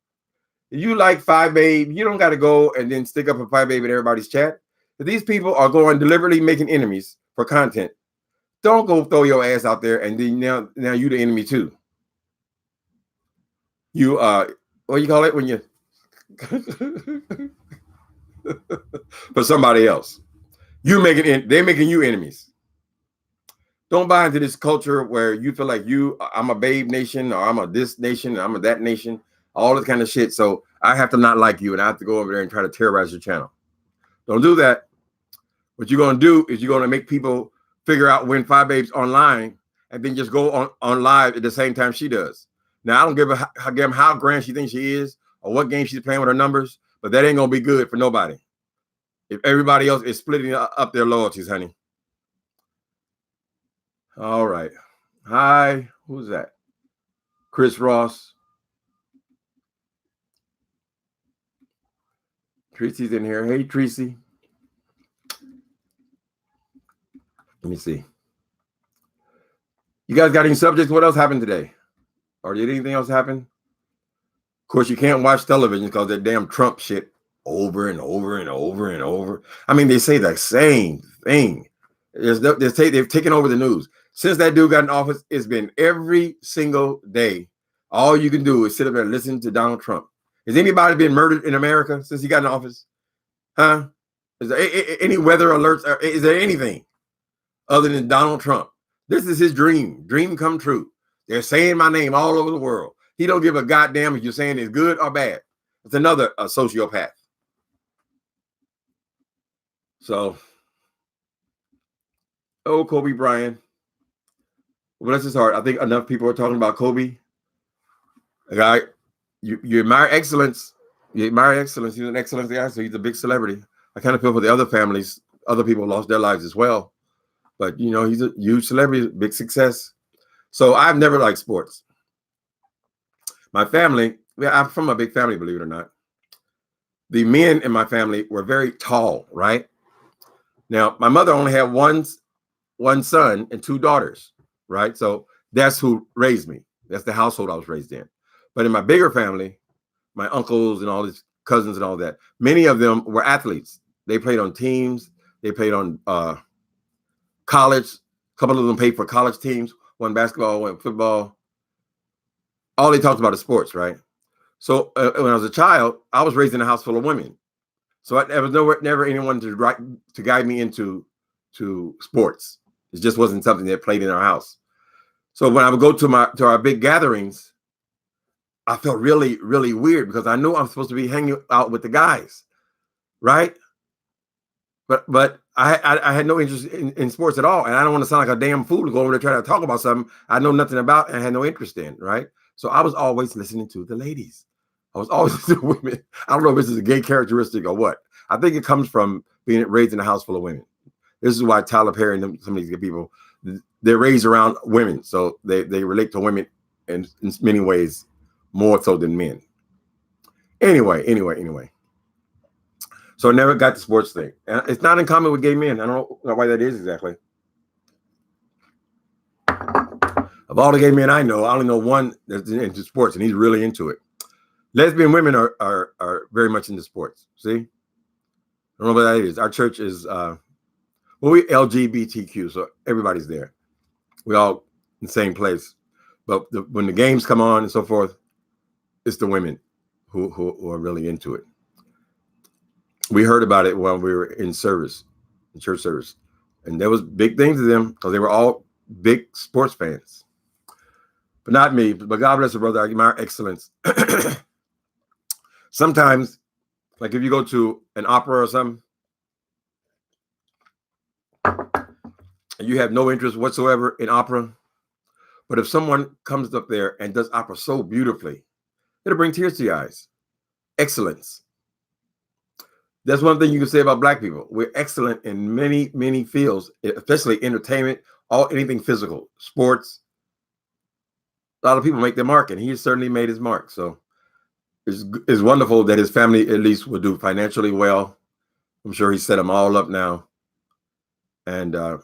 If you like Fyebabe, you don't got to go and then stick up a Fyebabe in everybody's chat. If these people are going deliberately making enemies for content, don't go throw your ass out there and then now you the enemy too. You what do you call it when you for somebody else? They're making you enemies. Don't buy into this culture where you feel like I'm a babe nation, or I'm a this nation, or I'm a that nation, all this kind of shit. So I have to not like you and I have to go over there and try to terrorize your channel. Don't do that. What you're going to do is you're going to make people figure out when Fyebabe's online and then just go on live at the same time she does. Now, I don't give a damn how grand she thinks she is or what game she's playing with her numbers, but that ain't going to be good for nobody. If everybody else is splitting up their loyalties, honey. All right. Hi. Who's that? Chris Ross. Tracy's in here. Hey, Tracy. Let me see. You guys got any subjects? What else happened today? Or did anything else happen? Of course, you can't watch television because that damn Trump shit over and over and over and over. I mean, they say the same thing. They've taken over the news. Since that dude got in office, it's been every single day. All you can do is sit up there and listen to Donald Trump. Has anybody been murdered in America since he got in office? Huh? Is there any weather alerts? Is there anything other than Donald Trump? This is his dream come true. They're saying my name all over the world. He don't give a goddamn if you're saying it's good or bad. It's another sociopath. So, oh, Kobe Bryant. Bless his heart. I think enough people are talking about Kobe. A guy, you admire excellence. You admire excellence. He's an excellent guy, so he's a big celebrity. I kind of feel for the other families. Other people lost their lives as well. But, you know, he's a huge celebrity, big success. So I've never liked sports. My family, I'm from a big family, believe it or not. The men in my family were very tall, right? Now, my mother only had one son and 2 daughters, right? So that's who raised me. That's the household I was raised in. But in my bigger family, my uncles and all his cousins and all that, many of them were athletes. They played on teams. They played on college. A couple of them played for college teams. One basketball, one football. All they talked about is sports, right? So when I was a child, I was raised in a house full of women. So there was never anyone to guide me into sports. It just wasn't something that played in our house. So when I would go to our big gatherings, I felt really, really weird because I knew I'm supposed to be hanging out with the guys, right? But I had no interest in sports at all, and I don't want to sound like a damn fool to go over there try to talk about something I know nothing about and had no interest in, right? So I was always listening to the ladies. I was always listening to women. I don't know if this is a gay characteristic or what. I think it comes from being raised in a house full of women. This is why Tyler Perry and some of these people, they're raised around women, so they relate to women in many ways more so than men. Anyway. So I never got the sports thing. And it's not in common with gay men. I don't know why that is exactly. Of all the gay men I know, I only know one that's into sports, and he's really into it. Lesbian women are very much into sports. See? I don't know what that is. Our church is, we LGBTQ, so everybody's there. We all in the same place. But when the games come on and so forth, it's the women who are really into it. We heard about it while we were in service, in church service. And there was big things to them because they were all big sports fans. But not me. But God bless the brother. I admire excellence. Sometimes, like if you go to an opera or something, and you have no interest whatsoever in opera, but if someone comes up there and does opera so beautifully, it'll bring tears to your eyes. Excellence. That's one thing you can say about Black people. We're excellent in many, many fields, especially entertainment, anything physical, sports. A lot of people make their mark, and he certainly made his mark. So it's wonderful that his family at least will do financially well. I'm sure he set them all up now. And I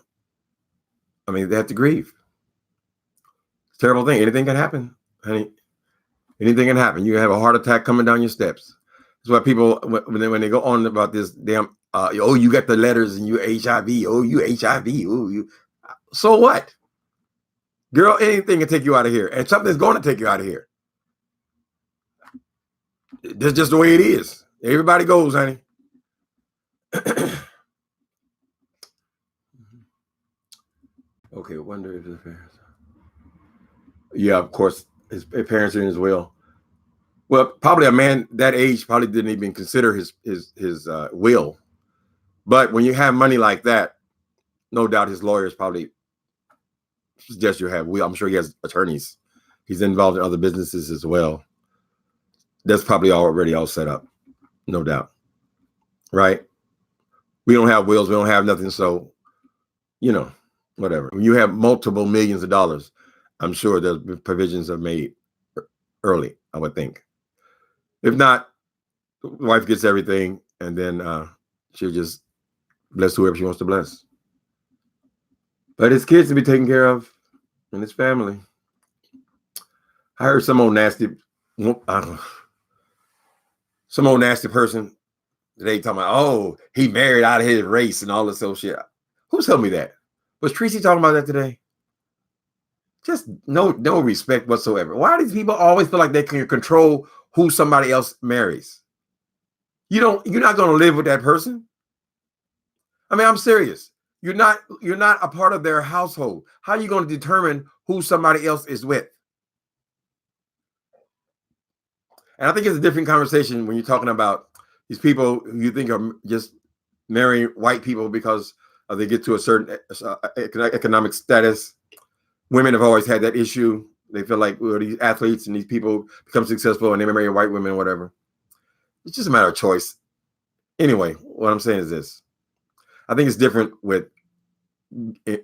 mean, they have to grieve. It's a terrible thing. Anything can happen, honey. Anything can happen. You have a heart attack coming down your steps. That's why people, when they go on about this damn, you got the letters and you HIV. Oh, you HIV. Oh, you. So what? Girl, anything can take you out of here. And something's going to take you out of here. That's just the way it is. Everybody goes, honey. Okay, wonder if his parents. Yeah, of course, his parents are in as well. Well, probably a man that age probably didn't even consider his will. But when you have money like that, no doubt his lawyers probably suggest you have will. I'm sure he has attorneys. He's involved in other businesses as well. That's probably already all set up, no doubt. Right? We don't have wills. We don't have nothing. So, whatever. When you have multiple millions of dollars, I'm sure the provisions are made early, I would think. If not, the wife gets everything, and then she'll just bless whoever she wants to bless. But his kids to be taken care of, and his family. I heard some old nasty person today talking about, oh, he married out of his race and all this old shit. Who told me that? Was Tracy talking about that today? Just no respect whatsoever. Why do these people always feel like they can control who somebody else marries? You're not going to live with that person. I mean, I'm serious. You're not a part of their household. How are you going to determine who somebody else is with? And I think it's a different conversation when you're talking about these people who you think are just marrying white people because they get to a certain economic status. Women have always had that issue. They feel like these athletes and these people become successful and they marry white women or whatever. It's just a matter of choice. Anyway, what I'm saying is this. I think it's different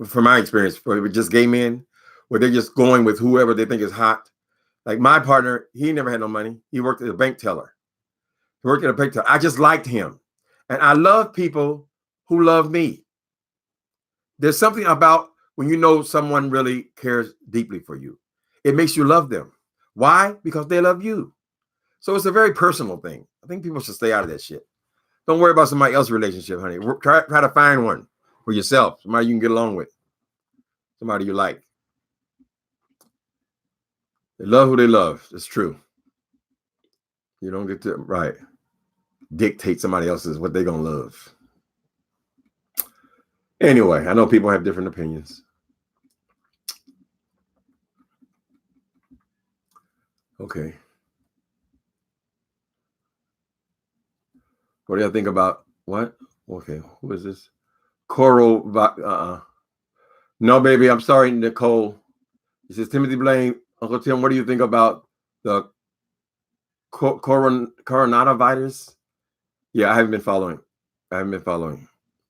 from my experience, with just gay men, where they're just going with whoever they think is hot. Like my partner, he never had no money. He worked as a bank teller. I just liked him. And I love people who love me. There's something about when you know someone really cares deeply for you. It makes you love them. Why? Because they love you. So it's a very personal thing. I think people should stay out of that shit. Don't worry about somebody else's relationship, honey. Try to find one for yourself. Somebody you can get along with. Somebody you like. They love who they love. It's true. You don't get to dictate somebody else's what they're gonna love. Anyway, I know people have different opinions. Okay. What do y'all think about what? Okay, who is this? Coral. No, baby, I'm sorry, Nicole. It says TimothyBlaine, Uncle Tim, what do you think about the coronavirus? Yeah, I haven't been following.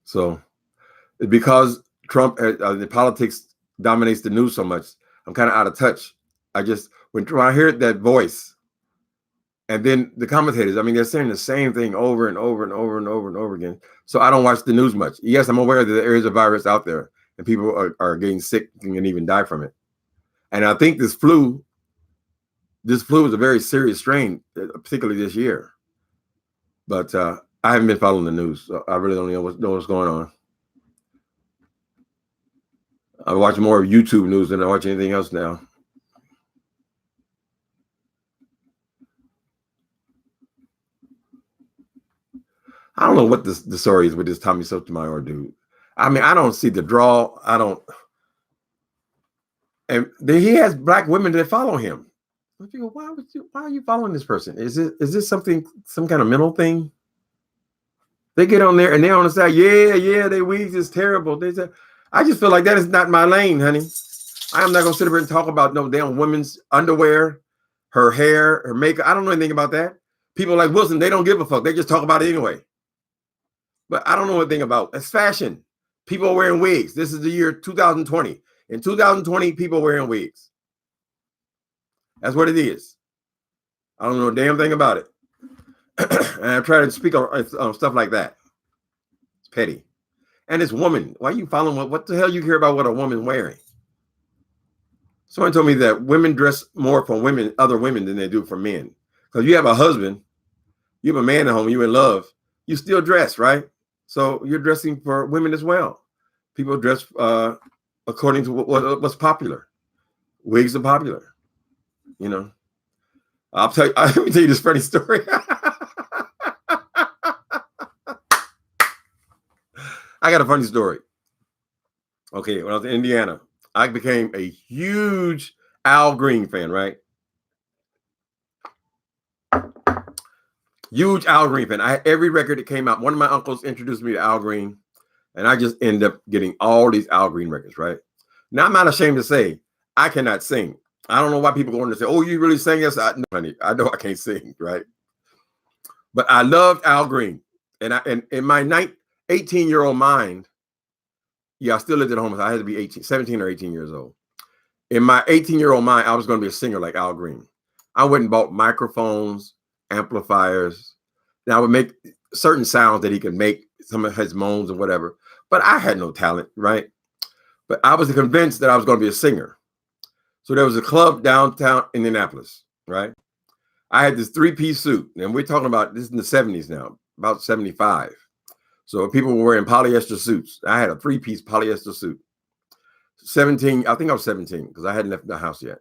So because Trump, the politics dominates the news so much, I'm kind of out of touch. When I hear that voice, and then the commentators, I mean, they're saying the same thing over and over and over and over and over again. So I don't watch the news much. Yes, I'm aware that there is a virus out there and people are getting sick and even die from it. And I think this flu is a very serious strain, particularly this year. But I haven't been following the news, so I really don't know what's going on. I watch more YouTube news than I watch anything else now. I don't know what the story is with this Tommy Sotomayor dude. I mean, I don't see the draw. I don't. And then he has black women that follow him. Why are you following this person? Is this some kind of mental thing? They get on there and they're on the side. Yeah, they wigs is terrible. They say, I just feel like that is not my lane, honey. I am not gonna sit here and talk about no damn women's underwear, her hair, her makeup. I don't know anything about that. People like Wilson, they don't give a fuck. They just talk about it anyway. But I don't know anything about it's fashion. People are wearing wigs. This is the year 2020. In 2020, people are wearing wigs. That's what it is. I don't know a damn thing about it. And I try to speak on stuff like that. It's petty. And it's woman. Why are you following what the hell you care about what a woman's wearing? Someone told me that women dress more for other women than they do for men. Because you have a husband, you have a man at home, you're in love, you still dress, right? So you're dressing for women as well. People dress according to what's popular. Wigs are popular, you know. Let me tell you this funny story. I got a funny story. Okay, when I was in Indiana, I became a huge Al Green fan, right? Huge Al Green fan. I had every record that came out. One of my uncles introduced me to Al Green, and I just ended up getting all these Al Green records, right? Now, I'm not ashamed to say I cannot sing. I don't know why people go in and say, oh, you really sing this? No, honey, I know I can't sing, right? But I loved Al Green. And in my 18-year-old mind, yeah, I still lived at home. So I had to be 17 or 18 years old. In my 18-year-old mind, I was going to be a singer like Al Green. I went and bought microphones, amplifiers. Now I would make certain sounds that he could make, some of his moans and whatever. But I had no talent, right? But I was convinced that I was going to be a singer. So there was a club downtown Indianapolis, right? I had this 3-piece suit, and we're talking about this in the 70s now, about 75. So people were wearing polyester suits. I had a 3-piece polyester suit. 17, I think I was 17 because I hadn't left the house yet.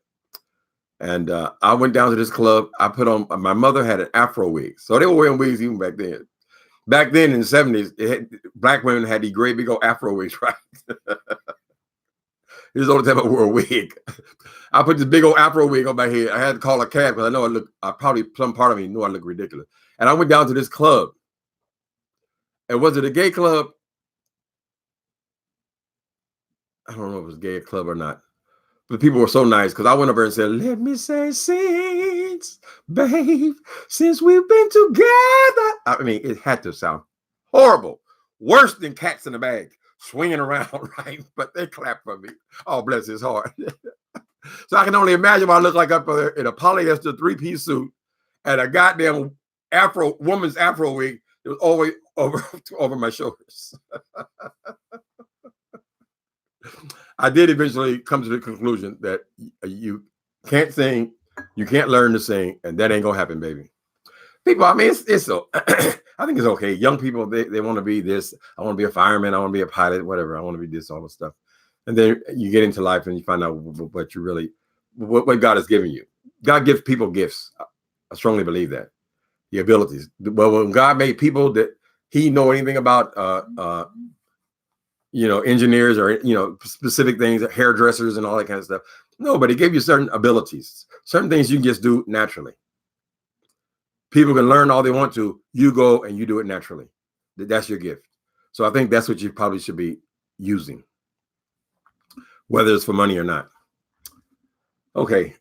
And I went down to this club. I put on, my mother had an Afro wig. So they were wearing wigs even back then. Back then in the 70s, black women had these great big old Afro wigs, right? This is the only time I wore a wig. I put this big old Afro wig on my head. I had to call a cab because I know probably some part of me knew I looked ridiculous. And I went down to this club. And was it a gay club? I don't know if it was a gay club or not. But people were so nice because I went over and said, let me say since, babe, since we've been together. I mean, it had to sound horrible. Worse than Cats in the Bag, swinging around, right? But they clapped for me. Oh, bless his heart. So I can only imagine what I look like up there in a polyester 3-piece suit and a goddamn woman's Afro wig. It was always over my shoulders. I did eventually come to the conclusion that you can't sing, you can't learn to sing, and that ain't gonna happen, baby. People, I mean, it's so. I think it's okay. Young people, they want to be this. I want to be a fireman. I want to be a pilot, whatever. I want to be this, all this stuff. And then you get into life and you find out what you really, what God has given you. God gives people gifts. I strongly believe that. The abilities. But when God made people that he know anything about, engineers or, specific things, hairdressers and all that kind of stuff. No, but he gave you certain abilities, certain things you can just do naturally. People can learn all they want to. You go and you do it naturally. That's your gift. So I think that's what you probably should be using, whether it's for money or not. Okay.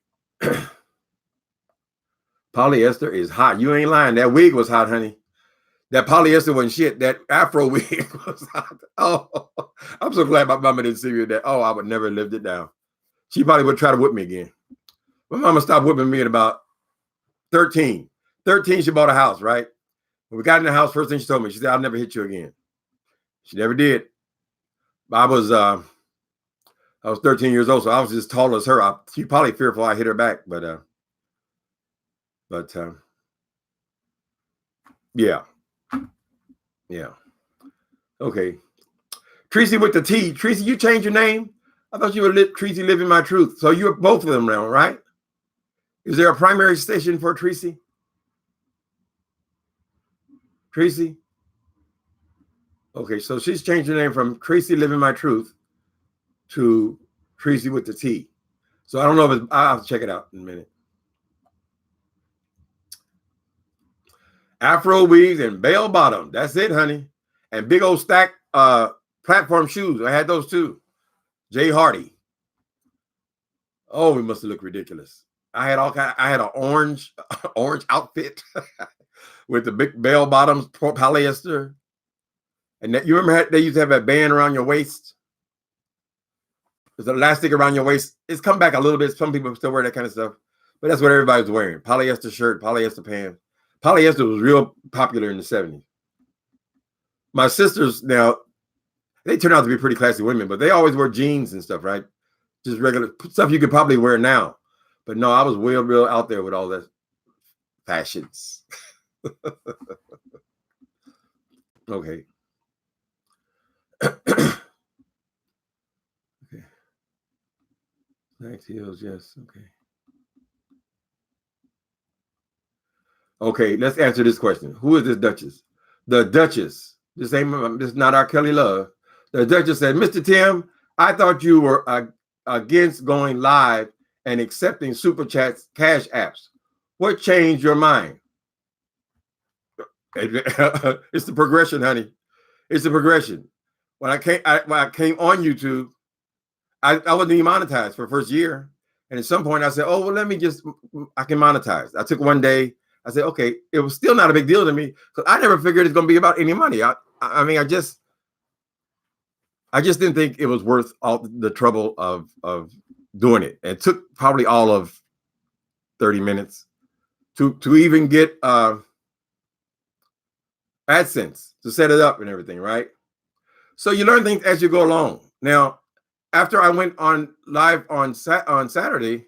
Polyester is hot. You ain't lying. That wig was hot, honey. That polyester wasn't shit. That Afro wig was hot. Oh, I'm so glad my mama didn't see me with that. Oh, I would never have lived it down. She probably would try to whip me again. My mama stopped whipping me at about 13. 13, she bought a house, right? When we got in the house, first thing she told me, she said, I'll never hit you again. She never did. I was 13 years old, so I was just tall as her. She probably fearful I hit her back, but yeah. Yeah. Okay. Tracy with the T. Tracy, you changed your name? I thought you were Tracy Living My Truth. So you're both of them now, right? Is there a primary station for Tracy? Tracy? Okay, so she's changed her name from Tracy Living My Truth to Tracy with the T. So I don't know if I'll have to check it out in a minute. Afro weaves and bell bottom. That's it, honey. And big old stack platform shoes. I had those too. Jay Hardy. Oh, we must have looked ridiculous. I had an orange outfit with the big bell bottoms, polyester. And that, you remember they used to have a band around your waist? There's an elastic around your waist. It's come back a little bit. Some people still wear that kind of stuff. But that's what everybody's wearing. Polyester shirt, polyester pants. Polyester was real popular in the 70s. My sisters now, they turn out to be pretty classy women, but they always wear jeans and stuff, right? Just regular stuff you could probably wear now. But no, I was real out there with all the fashions. Okay. Okay. Nice heels, yes. Okay. Okay, let's answer this question. Who is this Duchess? The Duchess. This is not our Kelly Love. The Duchess said, Mr. Tim, I thought you were against going live and accepting super chats, cash apps. What changed your mind? It's the progression, honey. It's the progression. When I came on YouTube, I wasn't even monetized for the first year. And at some point I said, oh, well, I can monetize. I took one day. I said, okay, it was still not a big deal to me because I never figured it's going to be about any money. I mean, I just didn't think it was worth all the trouble of doing it. It took probably all of 30 minutes to even get AdSense to set it up and everything, right? So you learn things as you go along. Now, after I went on live on Saturday,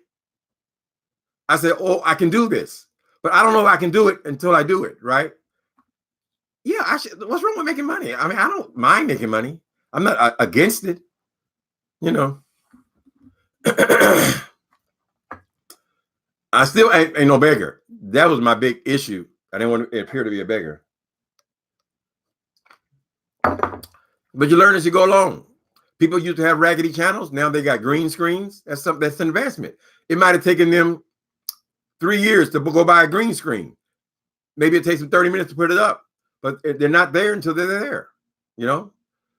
I said, oh, I can do this. But I don't know if I can do it until I do it, right? Yeah, what's wrong with making money? I mean, I don't mind making money. I'm not against it, you know. I still ain't no beggar. That was my big issue. I didn't want to appear to be a beggar. But you learn as you go along. People used to have raggedy channels. Now they got green screens. That's an advancement. It might have taken them 3 years to go buy a green screen. Maybe it takes them 30 minutes to put it up, but they're not there until they're there, you know?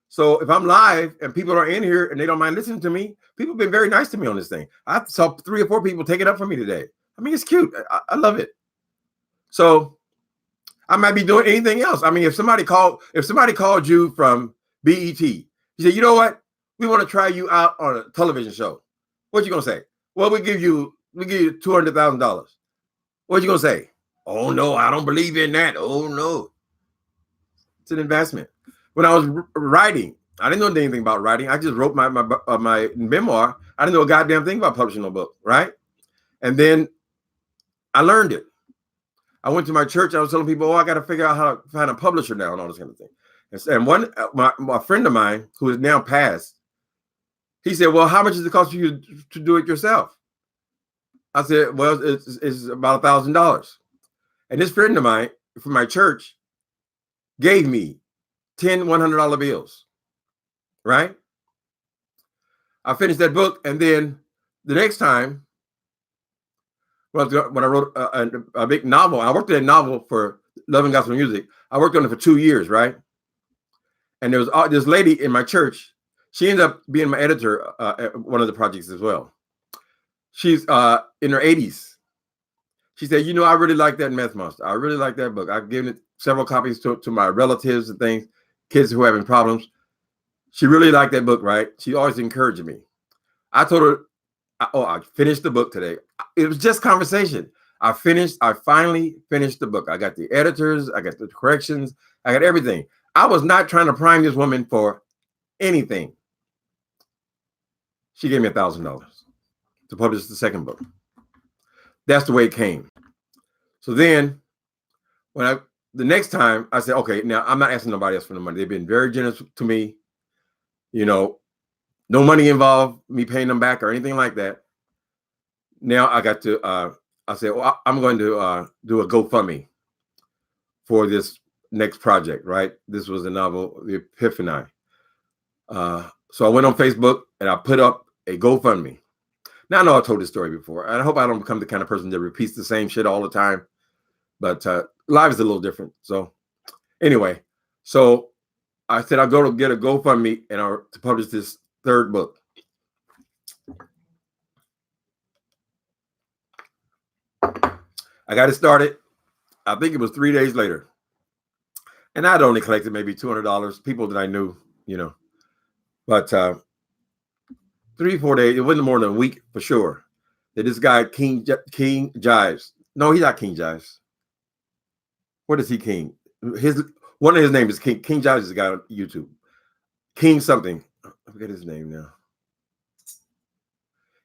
So if I'm live and people are in here and they don't mind listening to me, people have been very nice to me on this thing. I saw 3 or 4 people take it up for me today. I mean, it's cute. I love it. So I might be doing anything else. I mean, if somebody called you from BET, you said, you know what? We want to try you out on a television show. What you gonna say? Well, we give you $200,000. What you gonna say? Oh no, I don't believe in that. Oh no, it's an investment. When I was writing, I didn't know anything about writing. I just wrote my memoir. I didn't know a goddamn thing about publishing a book, right? And then I learned it. I went to my church. I was telling people, oh, I got to figure out how to find a publisher now and all this kind of thing. And my friend of mine who is now passed, he said, well, how much does it cost you to do it yourself? I said, well, it's about $1,000. And this friend of mine from my church gave me 10 $100 bills, right? I finished that book. And then the next time, when I wrote a big novel, I worked on that novel for Love and Gospel Music. I worked on it for 2 years, right? And there was this lady in my church. She ended up being my editor at one of the projects as well. She's in her 80s. She said, you know, I really like that Meth Monster. I really like that book. I've given it several copies to my relatives and things, kids who are having problems. She really liked that book, right? She always encouraged me. I told her, I finished the book today. It was just conversation. I finally finished the book. I got the editors, I got the corrections, I got everything. I was not trying to prime this woman for anything. She gave me $1,000 to publish the second book. That's the way it came. So then the next time I said, okay, now I'm not asking nobody else for the money. They've been very generous to me. You know, no money involved, me paying them back or anything like that. Now I got to, I said, well, I'm going to do a GoFundMe for this next project, right? This was the novel, The Epiphany. So I went on Facebook and I put up a GoFundMe. Now I know I told this story before, and I hope I don't become the kind of person that repeats the same shit all the time. But life is a little different. So anyway, so I said I'll go to get a GoFundMe and to publish this third book. I got it started. I think it was 3 days later. And I'd only collected maybe $200, people that I knew, you know. But 3-4 days, it wasn't more than a week for sure, that this guy, King Jives. No, he's not King Jives. What is he, King? One of his names is King. King Jives is a guy on YouTube. King something. I forget his name now.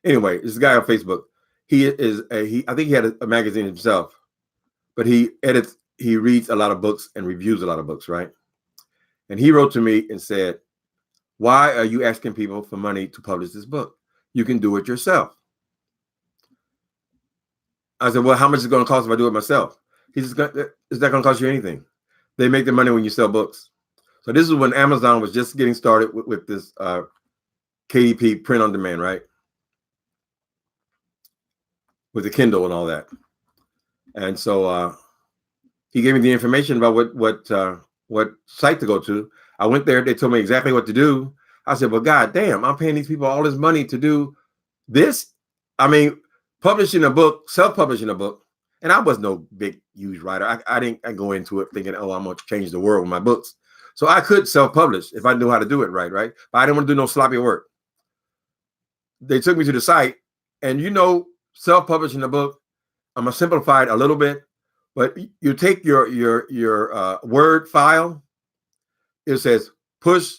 Anyway, this guy on Facebook. I think he had a magazine himself, but he reads a lot of books and reviews a lot of books, right? And he wrote to me and said, why are you asking people for money to publish this book? You can do it yourself. I said, well, how much is it going to cost if I do it myself? He says, it's not going to cost you anything. They make the money when you sell books. So this is when Amazon was just getting started with this KDP, print on demand, right? With the Kindle and all that. And so he gave me the information about what site to go to. I went there. They told me exactly what to do. I said, well, God damn, I'm paying these people all this money to do this. I mean, publishing a book, self-publishing a book, and I was no big, huge writer. I didn't go into it thinking, oh, I'm going to change the world with my books. So I could self-publish if I knew how to do it right? But I didn't want to do no sloppy work. They took me to the site, and you know, self-publishing a book, I'm going to simplify it a little bit, but you take your Word file, it says push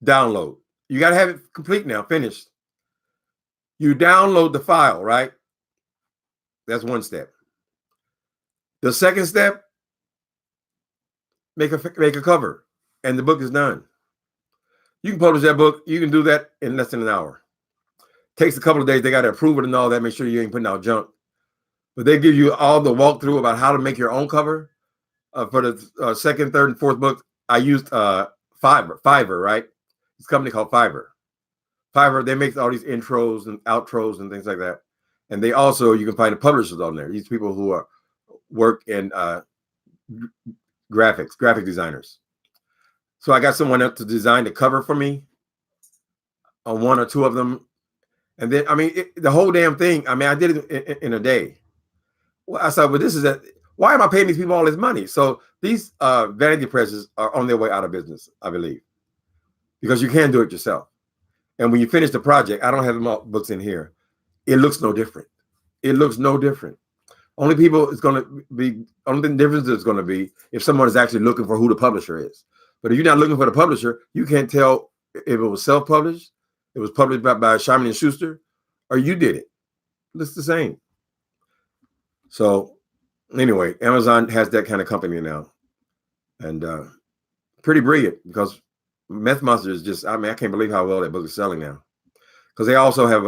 download. You got to have it complete now, finished. You download the file, right? That's one step. The second step, make a cover, and the book is done. You can publish that book. You can do that in less than an hour. Takes a couple of days. They got to approve it and all that. Make sure you ain't putting out junk. But they give you all the walkthrough about how to make your own cover. For the second, third, and fourth book, I used Fiverr, right? It's a company called Fiverr. Fiverr, they make all these intros and outros and things like that. And they also, you can find the publishers on there. These people who work in graphic designers. So I got someone else to design the cover for me on one or two of them. And then, I mean, the whole damn thing, I mean, I did it in a day. Well, I said, well, why am I paying these people all this money? So these vanity presses are on their way out of business, I believe, because you can do it yourself. And when you finish the project, I don't have the books in here. It looks no different. It looks no different. Only difference is going to be if someone is actually looking for who the publisher is. But if you're not looking for the publisher, you can't tell if it was self-published, it was published by Simon & Schuster, or you did it. It's the same. So anyway, Amazon has that kind of company now. And pretty brilliant, because Meth Monster is just, I mean, I can't believe how well that book is selling now. Because they also have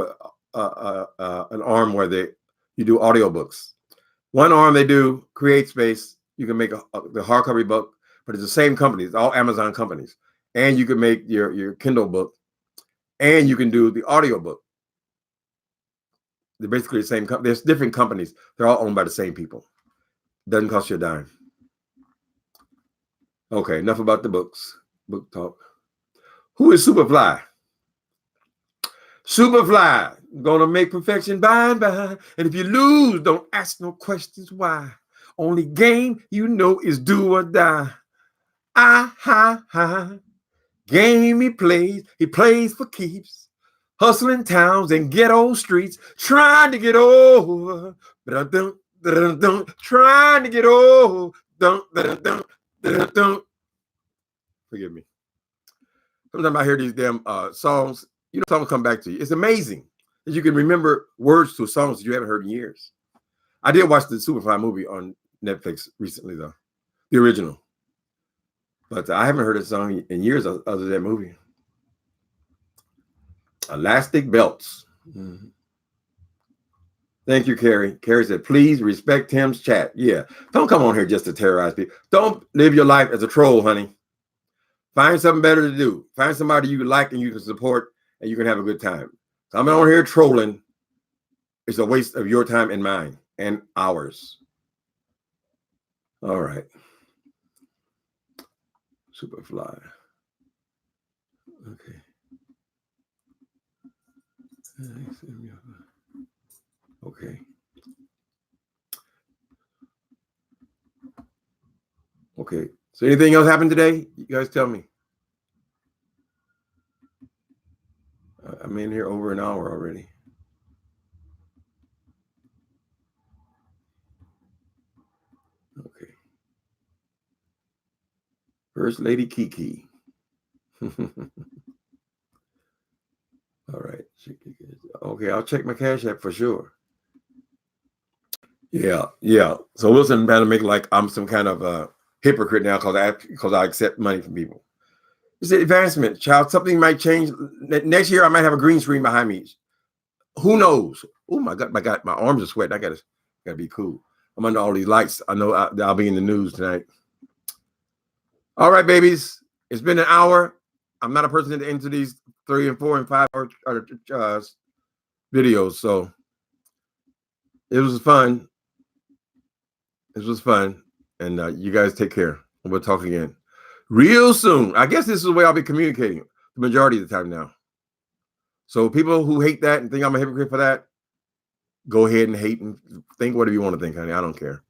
an arm where you do audiobooks. One arm they do Create Space. You can make the hardcover book, but it's the same company. It's all Amazon companies. And you can make your Kindle book, and you can do the audio book. They're basically the same company. There's different companies. They're all owned by the same people. Doesn't cost you a dime. Okay, enough about the books. Book talk. Who is Superfly? Superfly, gonna make perfection by and by. And if you lose, don't ask no questions why. Only game you know is do or die. Ah, ha, ha. Game he plays for keeps. Hustling towns and ghetto streets, trying to get over. Dun, dun, dun, trying to get over. Dun, dun, dun, dun, dun. Forgive me. Sometimes I hear these damn songs, songs come back to you. It's amazing that you can remember words to songs that you haven't heard in years. I did watch the Superfly movie on Netflix recently, though, the original. But I haven't heard a song in years other than that movie. Elastic belts. Mm-hmm. Thank you, Carrie. Carrie said, please respect Tim's chat. Yeah. Don't come on here just to terrorize people. Don't live your life as a troll, honey. Find something better to do. Find somebody you like and you can support and you can have a good time. Coming on here trolling is a waste of your time and mine and ours. All right. Superfly. Okay. Okay. Okay. So anything else happened today? You guys tell me. I'm in here over an hour already. Okay. First Lady Kiki. All right. Okay, I'll check my Cash App for sure. Yeah. So Wilson better make like I'm some kind of hypocrite now because I accept money from people. It's an advancement, child. Something might change. Next year I might have a green screen behind me. Who knows? Oh my God, my arms are sweating. I gotta be cool. I'm under all these lights. I know I'll be in the news tonight. All right, babies. It's been an hour. I'm not a person into these 3 and 4 and 5 videos, so it was fun. And you guys take care. We'll talk again real soon. I guess this is the way I'll be communicating the majority of the time now. So people who hate that and think I'm a hypocrite for that, go ahead and hate and think whatever you want to think, honey. I don't care.